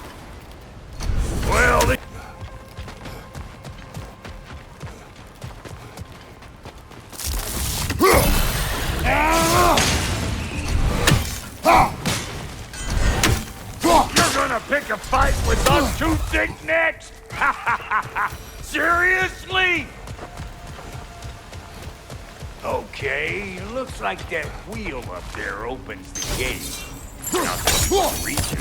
Well, you're gonna pick a fight with us two thick necks? Seriously? Okay, looks like that wheel up there opens the gate. Now, reach it.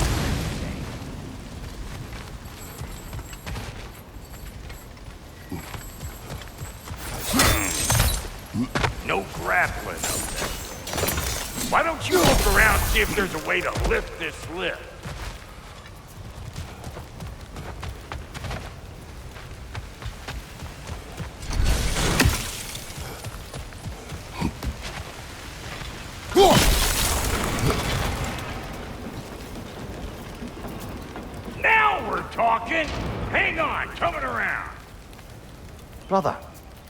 No grappling up there. Why don't you look around and see if there's a way to lift this lift? Now we're talking! Hang on, coming around. Brother,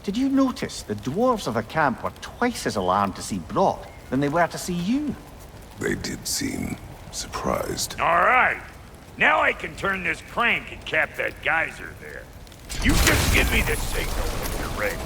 did you notice the dwarves of the camp were twice as alarmed to see Brock than they were to see you? They did seem surprised. All right. Now I can turn this crank and cap that geyser there. You just give me the signal when you're ready.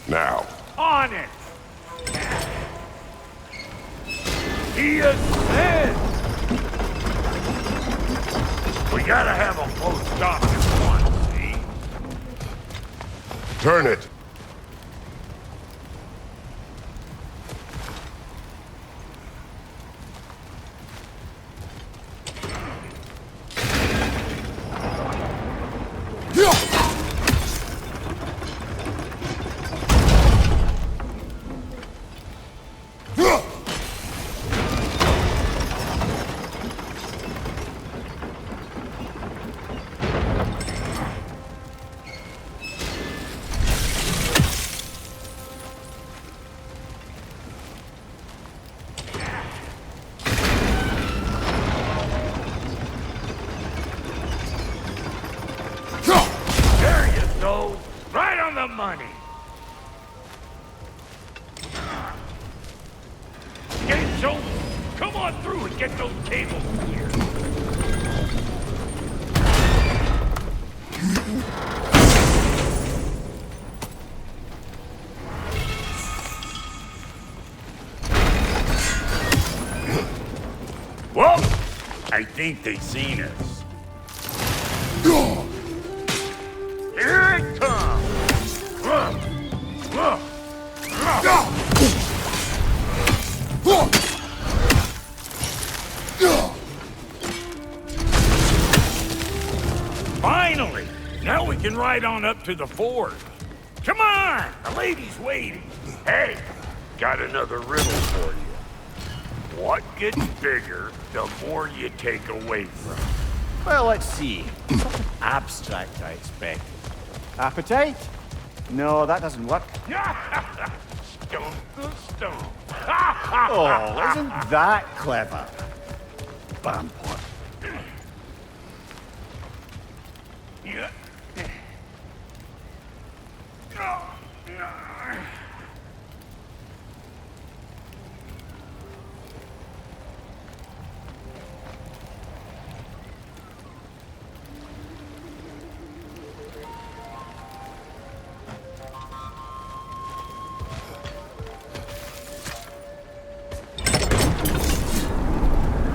Now. On it! He ascends! We gotta have them both stopped at once, see? Turn it. money. Angel, come on through and get those cables here. Whoa! I think they seen us. Here it comes! Finally! Now we can ride on up to the fort. Come on! The lady's waiting. Hey, got another riddle for you. What gets bigger the more you take away from it? Well, let's see. Something abstract, I expect. Appetite? No, that doesn't work. Stone to stone. Oh, isn't that clever? Bampot. Yeah.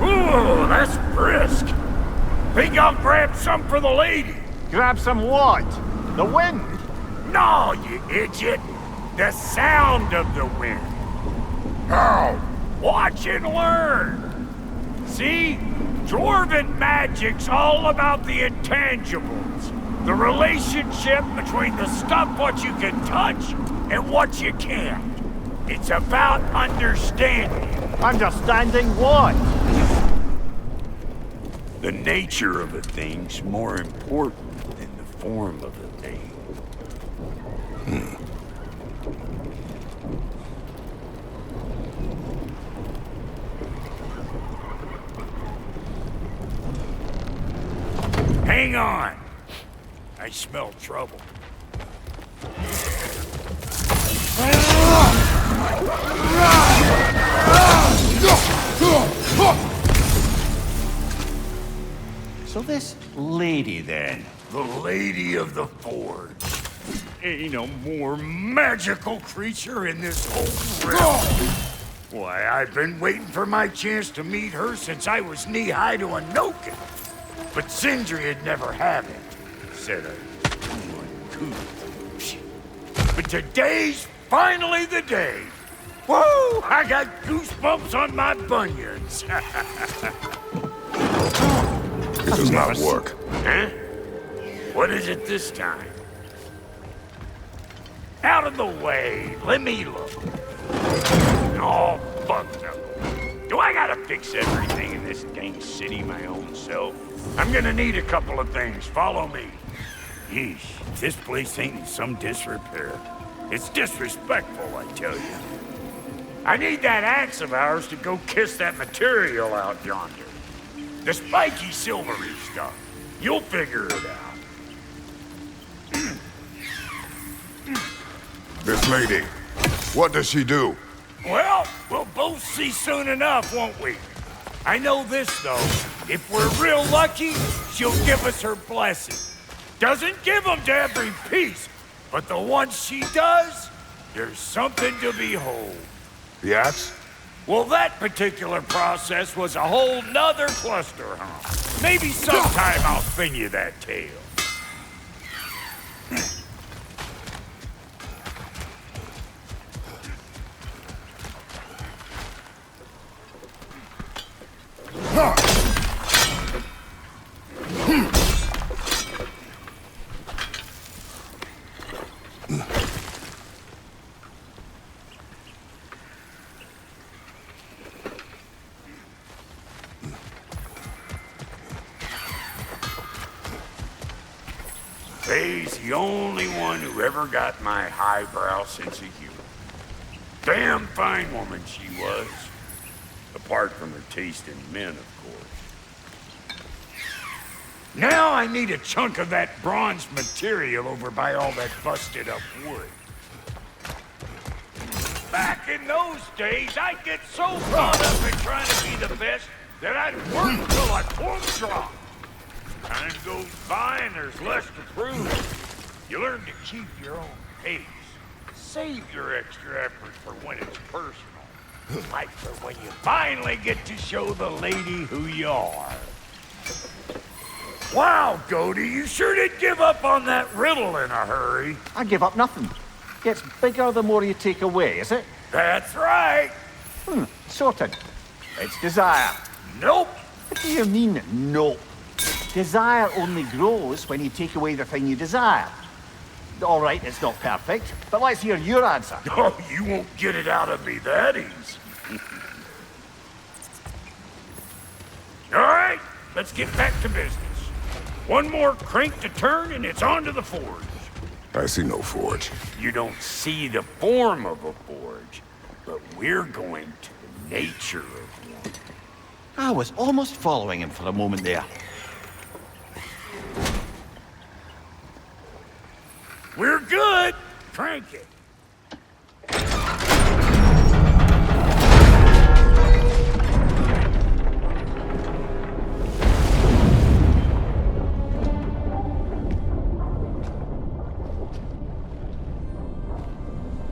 Ooh, that's brisk. Think I'll grab some for the lady. Grab some what? The wind? No, you idiot. The sound of the wind. How? Watch and learn. See? Dwarven magic's all about the intangibles. The relationship between the stuff what you can touch and what you can't. It's about understanding. Understanding what? The nature of a thing's more important than the form of a thing. Hang on! I smell trouble. So this lady, then? The Lady of the Forge. Ain't no more magical creature in this whole realm. Why, I've been waiting for my chance to meet her since I was knee-high to a Noken. But Sindri had never had it. Said I was too uncouth. But today's finally the day. Woo! I got goosebumps on my bunions. It does not work. Huh? What is it this time? Out of the way. Let me look. Oh, fuck no. Do I gotta fix everything in this dang city my own self? I'm gonna need a couple of things. Follow me. Yeesh, this place ain't in some disrepair. It's disrespectful, I tell you. I need that axe of ours to go kiss that material out yonder. The spiky silvery stuff. You'll figure it out. This lady, what does she do? Well, we'll both see soon enough, won't we? I know this, though. If we're real lucky, she'll give us her blessing. Doesn't give them to every piece, but the ones she does, there's something to behold. The axe? Well, that particular process was a whole nother cluster hump. Maybe sometime I'll spin you that tale. Faye's the only one who ever got my highbrow sense of humor. Damn fine woman she was. Apart from her taste in men, of course. Now I need a chunk of that bronze material over by all that busted up wood. Back in those days, I'd get so caught up in trying to be the best that I'd work till I plumb drop. Time goes by and there's less to prove. You learn to keep your own pace. Save your extra effort for when it's personal. Like for when you finally get to show the lady who you are. Wow, Goody, you sure did give up on that riddle in a hurry. I give up nothing. Gets bigger the more you take away, is it? That's right. Sorted. It's desire. Nope. What do you mean, nope? Desire only grows when you take away the thing you desire. All right, it's not perfect, but let's hear your answer. Oh, you won't get it out of me that easy. All right, let's get back to business. One more crank to turn and it's on to the forge. I see no forge. You don't see the form of a forge, but we're going to the nature of one. I was almost following him for a moment there. We're good. Crank it.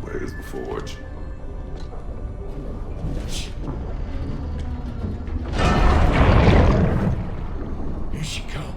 Where's the forge? Here she comes.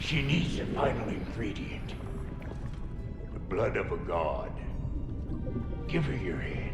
She needs a final ingredient. The blood of a god. Give her your hand.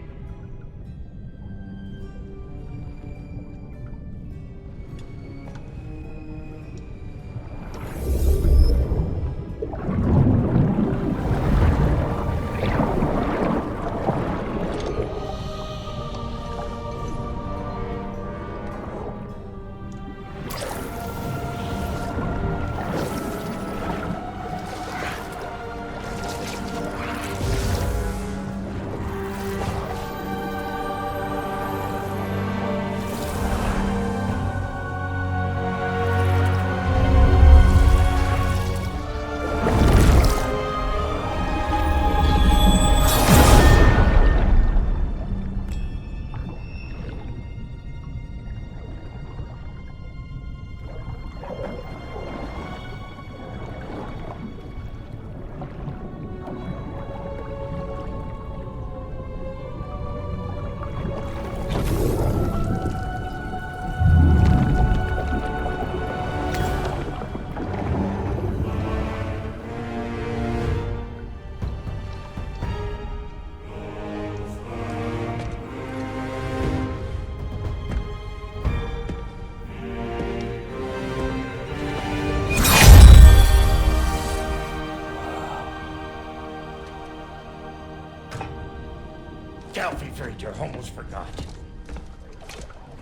I almost forgot.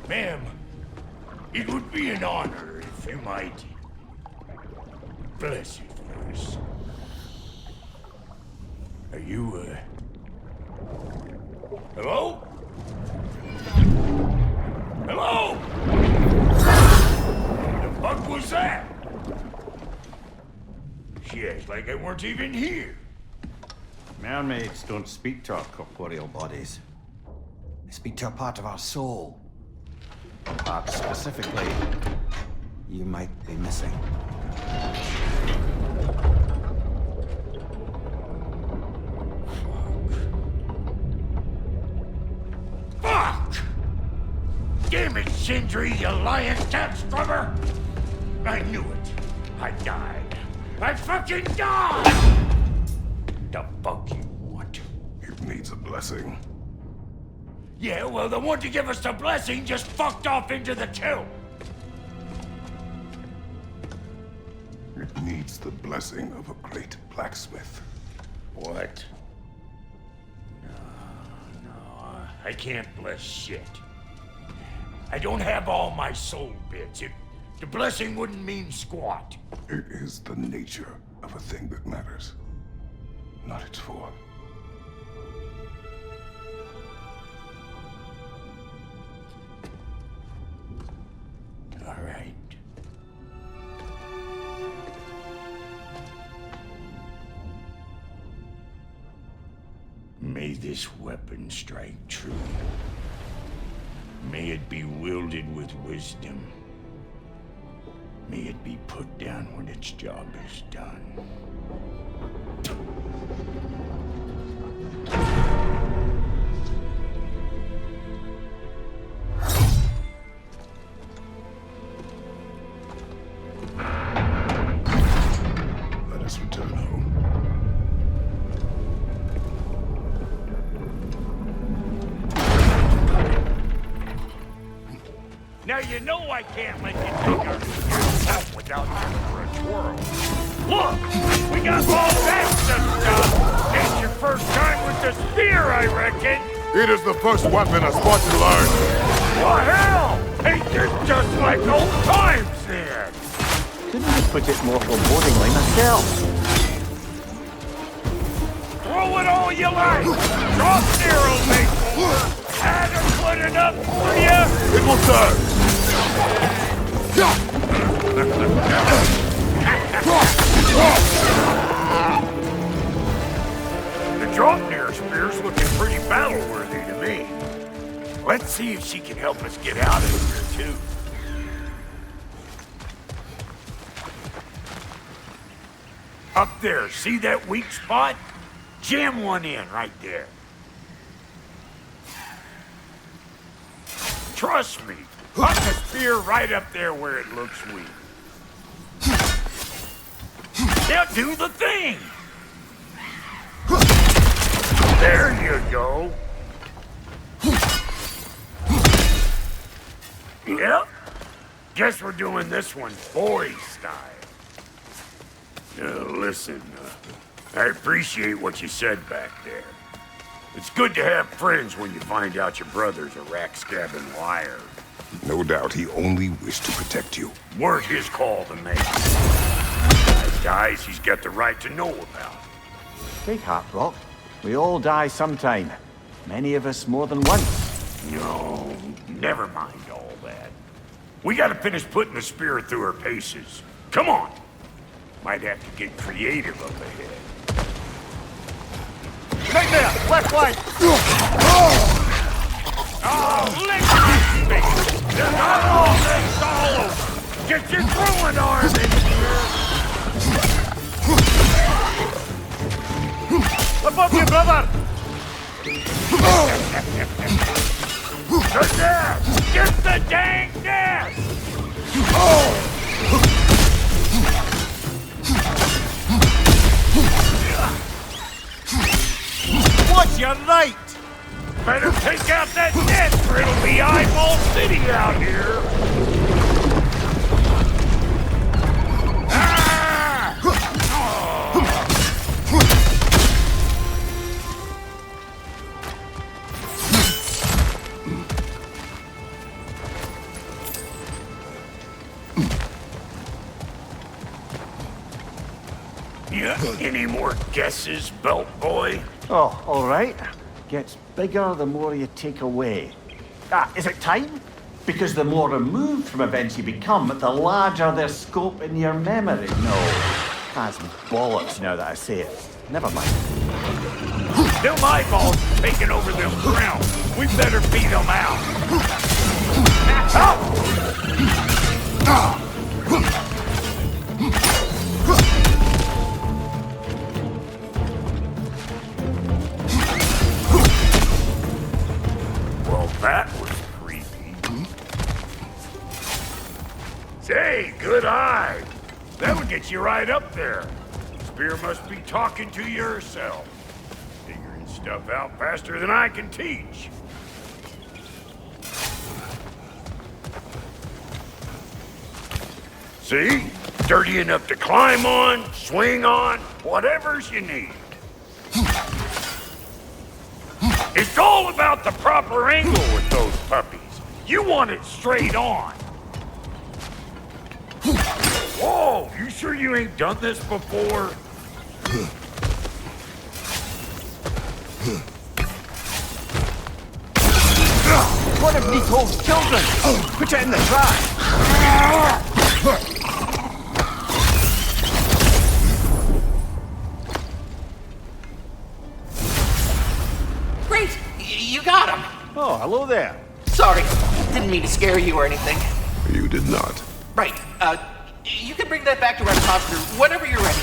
Ma'am, it would be an honor if you might bless it for us. Are you, hello? Hello? What the fuck was that? She acts like I weren't even here. Mermaids don't speak to our corporeal bodies. They speak to a part of our soul. A part specifically you might be missing. Fuck! Damn it, Sindri, you lying cat scrubber! I knew it. I died. I fucking died! The fuck you want? It needs a blessing. Yeah, well, the one to give us the blessing just fucked off into the tomb. It needs the blessing of a great blacksmith. What? No, I can't bless shit. I don't have all my soul bits. The blessing wouldn't mean squat. It is the nature of a thing that matters, not its form. All right. May this weapon strike true. May it be wielded with wisdom. May it be put down when its job is done. Let us return home. Now you know I can't let you take our help without you for a twirl. Look! We got all that stuff! It's your first time with the spear, I reckon! It is the first weapon a Spartan learned! What hell? Ain't this just like old times then? Couldn't have put it more forebodingly myself. Throw it all you like! Drop zero, mate! Had her good enough for you? It will serve! The Draupnir spear's looking pretty battle-worthy to me. Let's see if she can help us get out of here, too. Up there, see that weak spot? Jam one in right there. Trust me, put the spear right up there where it looks weak. Now do the thing! There you go. Yep. Guess we're doing this one boy style. Listen, I appreciate what you said back there. It's good to have friends when you find out your brother's a rack-stabbing liar. No doubt he only wished to protect you. Weren't his call to make. Guys he's got the right to know about. Take heart, Rock. We all die sometime. Many of us more than once. No, never mind all that. We gotta finish putting the spear through her paces. Come on! Might have to get creative up ahead. Right there! Left flank! Oh, lick my face! There's not all this all over! Get your throwing arm in here! Above you, brother! Good there! Get the dang nest! Watch your right! Better take out that nest or it'll be eyeball city out here! Ah! Yeah, any more guesses, belt boy? Oh, all right. Gets bigger the more you take away. Ah, is it time? Because the more removed from events you become, the larger their scope in your memory. No, that's bollocks now that I say it. Never mind. Them eyeballs are taking over them ground. We better beat them out. Well, that was creepy. Say, good eye. That would get you right up there. Spear must be talking to yourself. Figuring stuff out faster than I can teach. See? Dirty enough to climb on, swing on, whatever's you need. It's all about the proper angle with those puppies. You want it straight on. Whoa, you sure you ain't done this before? One of Nicole's children! Put it in the trash! Great! You got him! Oh, hello there. Sorry, didn't mean to scare you or anything. You did not. Right, you can bring that back to Repository whenever you're ready.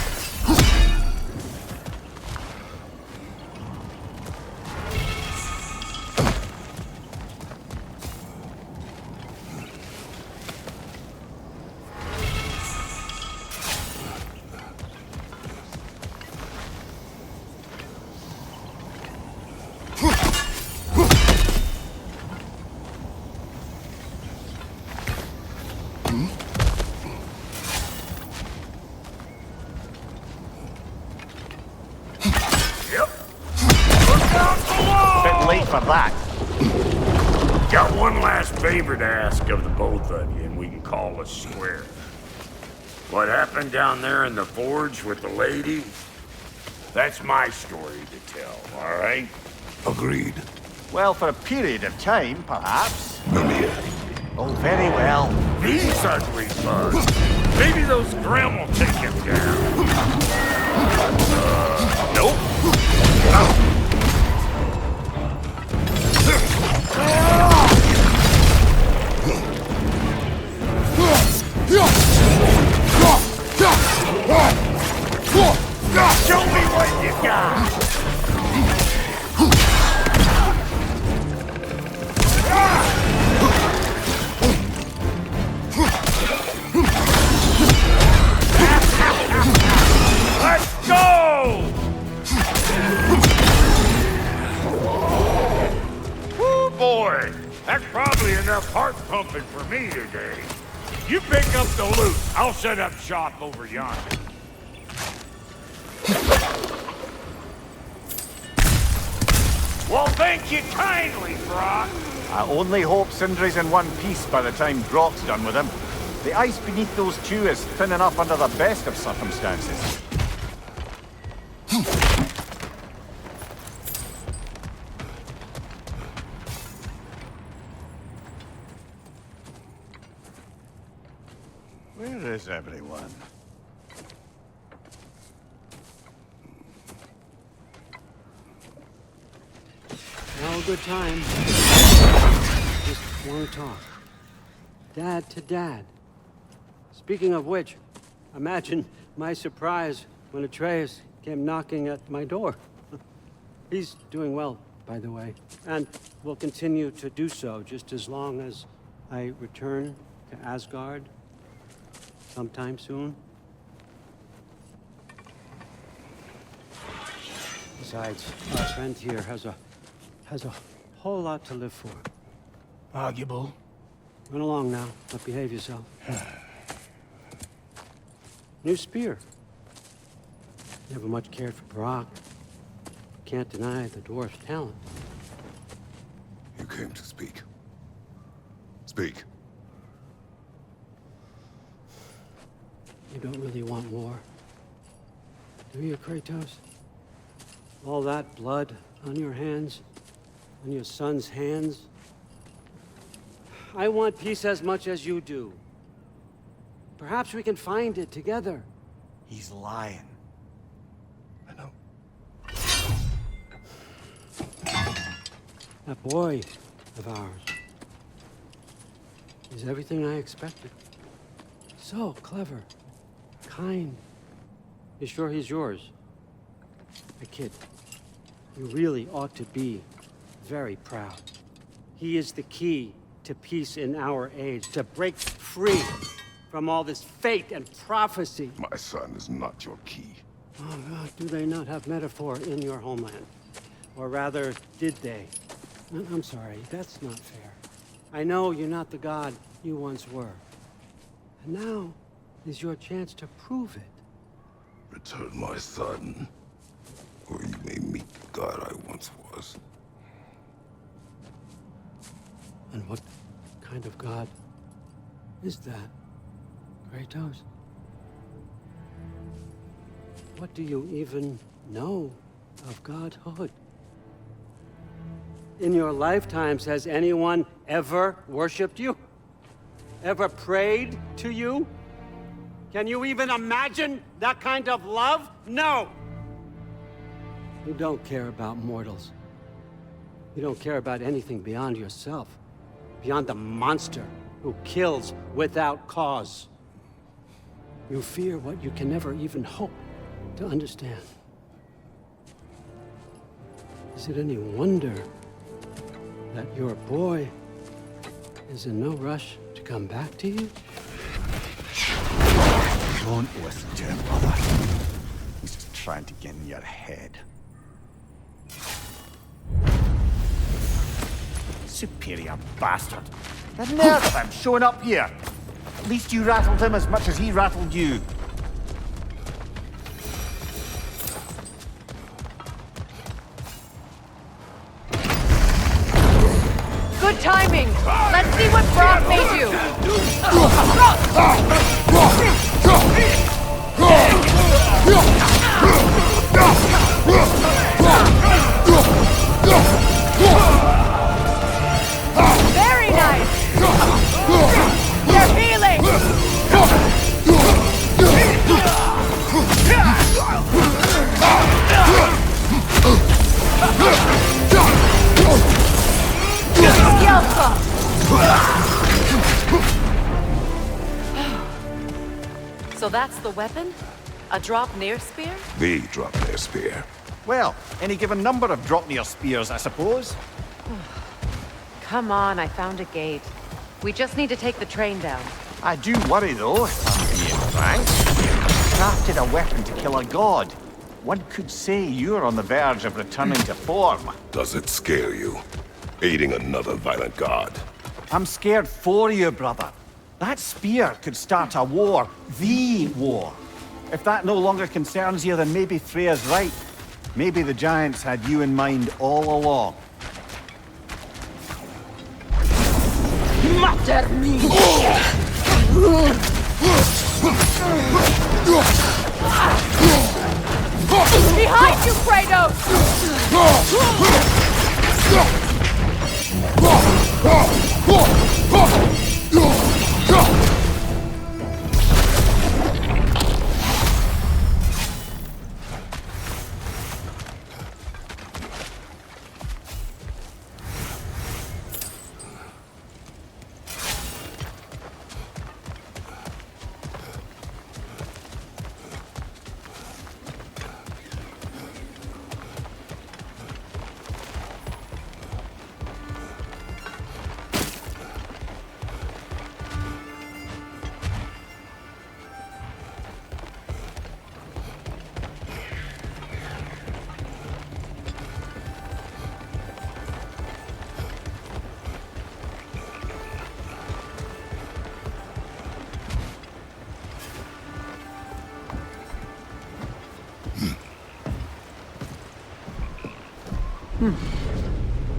For that. Got one last favor to ask of the both of you, and we can call us square. What happened down there in the forge with the lady? That's my story to tell, all right? Agreed. Well, for a period of time, perhaps. Mimir. Oh, very well. These ugly bugs. Maybe those Grim will take him down. Nope. Oh. Show me what you got! Let's go! Woo, boy! That's probably enough heart pumping for me today. You pick up the loot. I'll set up shop over yonder. Well, thank you kindly, Brock. I only hope Sindri's in one piece by the time Brock's done with him. The ice beneath those two is thin enough under the best of circumstances. Where is everyone? Now a good time. Just want to talk. Dad to Dad. Speaking of which, imagine my surprise when Atreus came knocking at my door. He's doing well, by the way, and will continue to do so just as long as I return to Asgard sometime soon. Besides, our friend here has a whole lot to live for. Arguable. Run along now, but behave yourself. New spear. Never much cared for Brock. Can't deny the dwarf's talent. You came to speak. Speak. You don't really want war, do you, Kratos? All that blood on your hands, on your son's hands. I want peace as much as you do. Perhaps we can find it together. He's lying. I know. That boy of ours is everything I expected. So clever, kind. You sure he's yours? A kid. You really ought to be very proud. He is the key to peace in our age, to break free from all this fate and prophecy. My son is not your key. Oh, God, do they not have metaphor in your homeland? Or rather, did they? I'm sorry, that's not fair. I know you're not the god you once were. And now is your chance to prove it. Return my son, or you may meet the god I once was. And what kind of god is that, Kratos? What do you even know of godhood? In your lifetimes, has anyone ever worshipped you? Ever prayed to you? Can you even imagine that kind of love? No! You don't care about mortals. You don't care about anything beyond yourself. Beyond the monster who kills without cause. You fear what you can never even hope to understand. Is it any wonder that your boy is in no rush to come back to you? Don't listen to him, brother. He's just trying to get in your head. Superior bastard. The nerve of him showing up here. At least you rattled him as much as he rattled you. Good timing. Let's see what Brock made you. Very nice. You're healing. So that's the weapon? A drop-near spear? The drop-near spear. Well, any given number of drop-near spears, I suppose. Come on, I found a gate. We just need to take the train down. I do worry, though, if I'm being frank. Crafted a weapon to kill a god. One could say you're on the verge of returning to form. Does it scare you? Aiding another violent god? I'm scared for you, brother. That spear could start a war. The war. If that no longer concerns you, then maybe Freya's right. Maybe the Giants had you in mind all along. Mater me! Behind you, Kratos!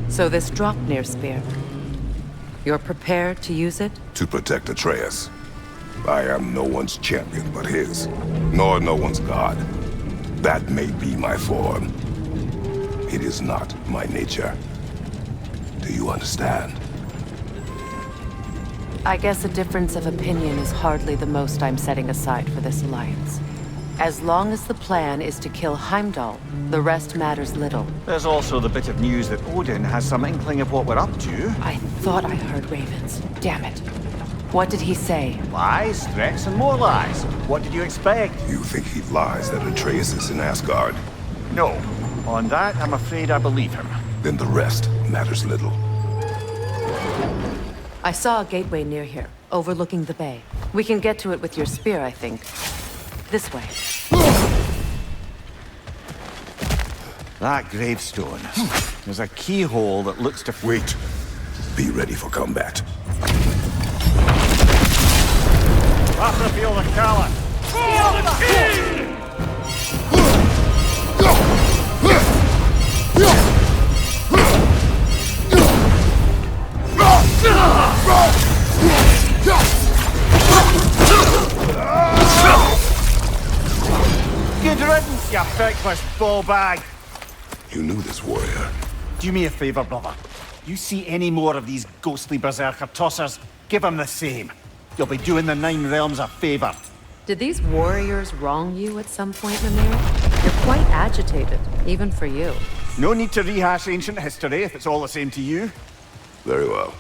So this drop-near spear, you're prepared to use it? To protect Atreus. I am no one's champion but his, nor no one's god. That may be my form. It is not my nature. Do you understand? I guess a difference of opinion is hardly the most I'm setting aside for this alliance. As long as the plan is to kill Heimdall, the rest matters little. There's also the bit of news that Odin has some inkling of what we're up to. I thought I heard ravens. Damn it. What did he say? Lies, threats, and more lies. What did you expect? You think he lies that Atreus is in Asgard? No. On that, I'm afraid I believe him. Then the rest matters little. I saw a gateway near here, overlooking the bay. We can get to it with your spear, I think. This way. That gravestone. There's a keyhole that looks to... Wait. Be ready for combat. Battlefield of Kala. For the king! Good riddance, you feckless ball bag. You knew this warrior. Do me a favor, brother. You see any more of these ghostly berserker tossers, give them the same. You'll be doing the Nine Realms a favor. Did these warriors wrong you at some point, Mimir? You're quite agitated, even for you. No need to rehash ancient history if it's all the same to you. Very well.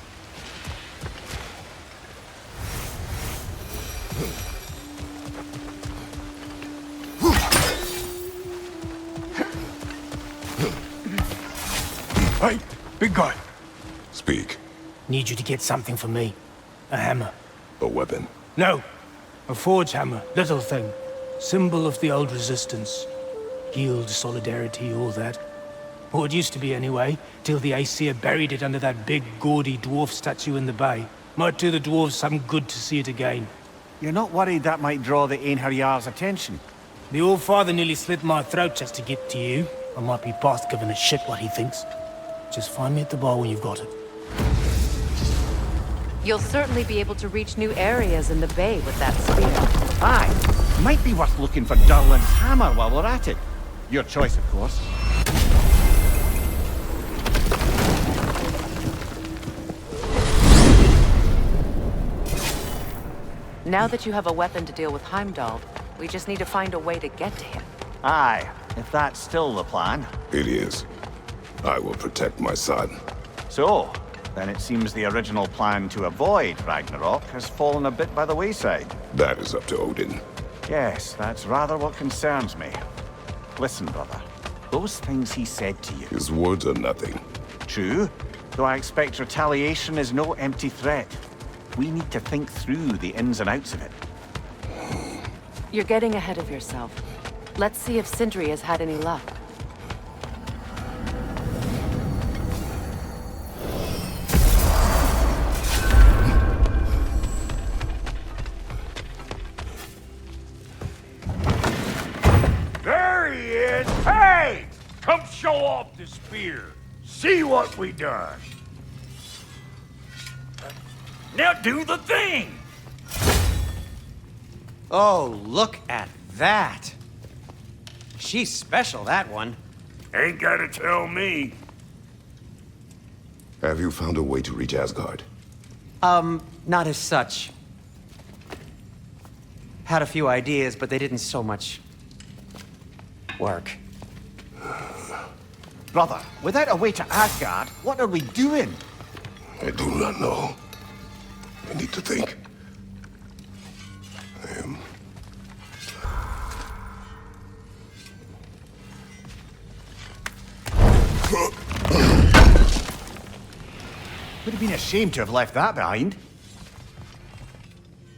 Hey, big guy. Speak. Need you to get something for me. A hammer. A weapon? No. A forge hammer. Little thing. Symbol of the old resistance. Guild, solidarity, all that. Or it used to be anyway, till the Aesir buried it under that big, gaudy dwarf statue in the bay. Might do the dwarves some good to see it again. You're not worried that might draw the Einherjar's attention? The old father nearly slit my throat just to get to you. I might be past giving a shit what he thinks. Just find me at the bar when you've got it. You'll certainly be able to reach new areas in the bay with that spear. Aye. Might be worth looking for Durlin's hammer while we're at it. Your choice, of course. Now that you have a weapon to deal with Heimdall, we just need to find a way to get to him. Aye, if that's still the plan. It is. I will protect my son. So, then it seems the original plan to avoid Ragnarok has fallen a bit by the wayside. That is up to Odin. Yes, that's rather what concerns me. Listen, brother. Those things he said to you... His words are nothing. True, though I expect retaliation is no empty threat. We need to think through the ins and outs of it. You're getting ahead of yourself. Let's see if Sindri has had any luck. There he is! Hey! Come show off the spear. See what we done. Now do the thing! Oh, look at that. She's special, that one. Ain't gotta tell me. Have you found a way to reach Asgard? Not as such. Had a few ideas, but they didn't so much work. Brother, without a way to Asgard, what are we doing? I do not know. I need to think. Would have been a shame to have left that behind.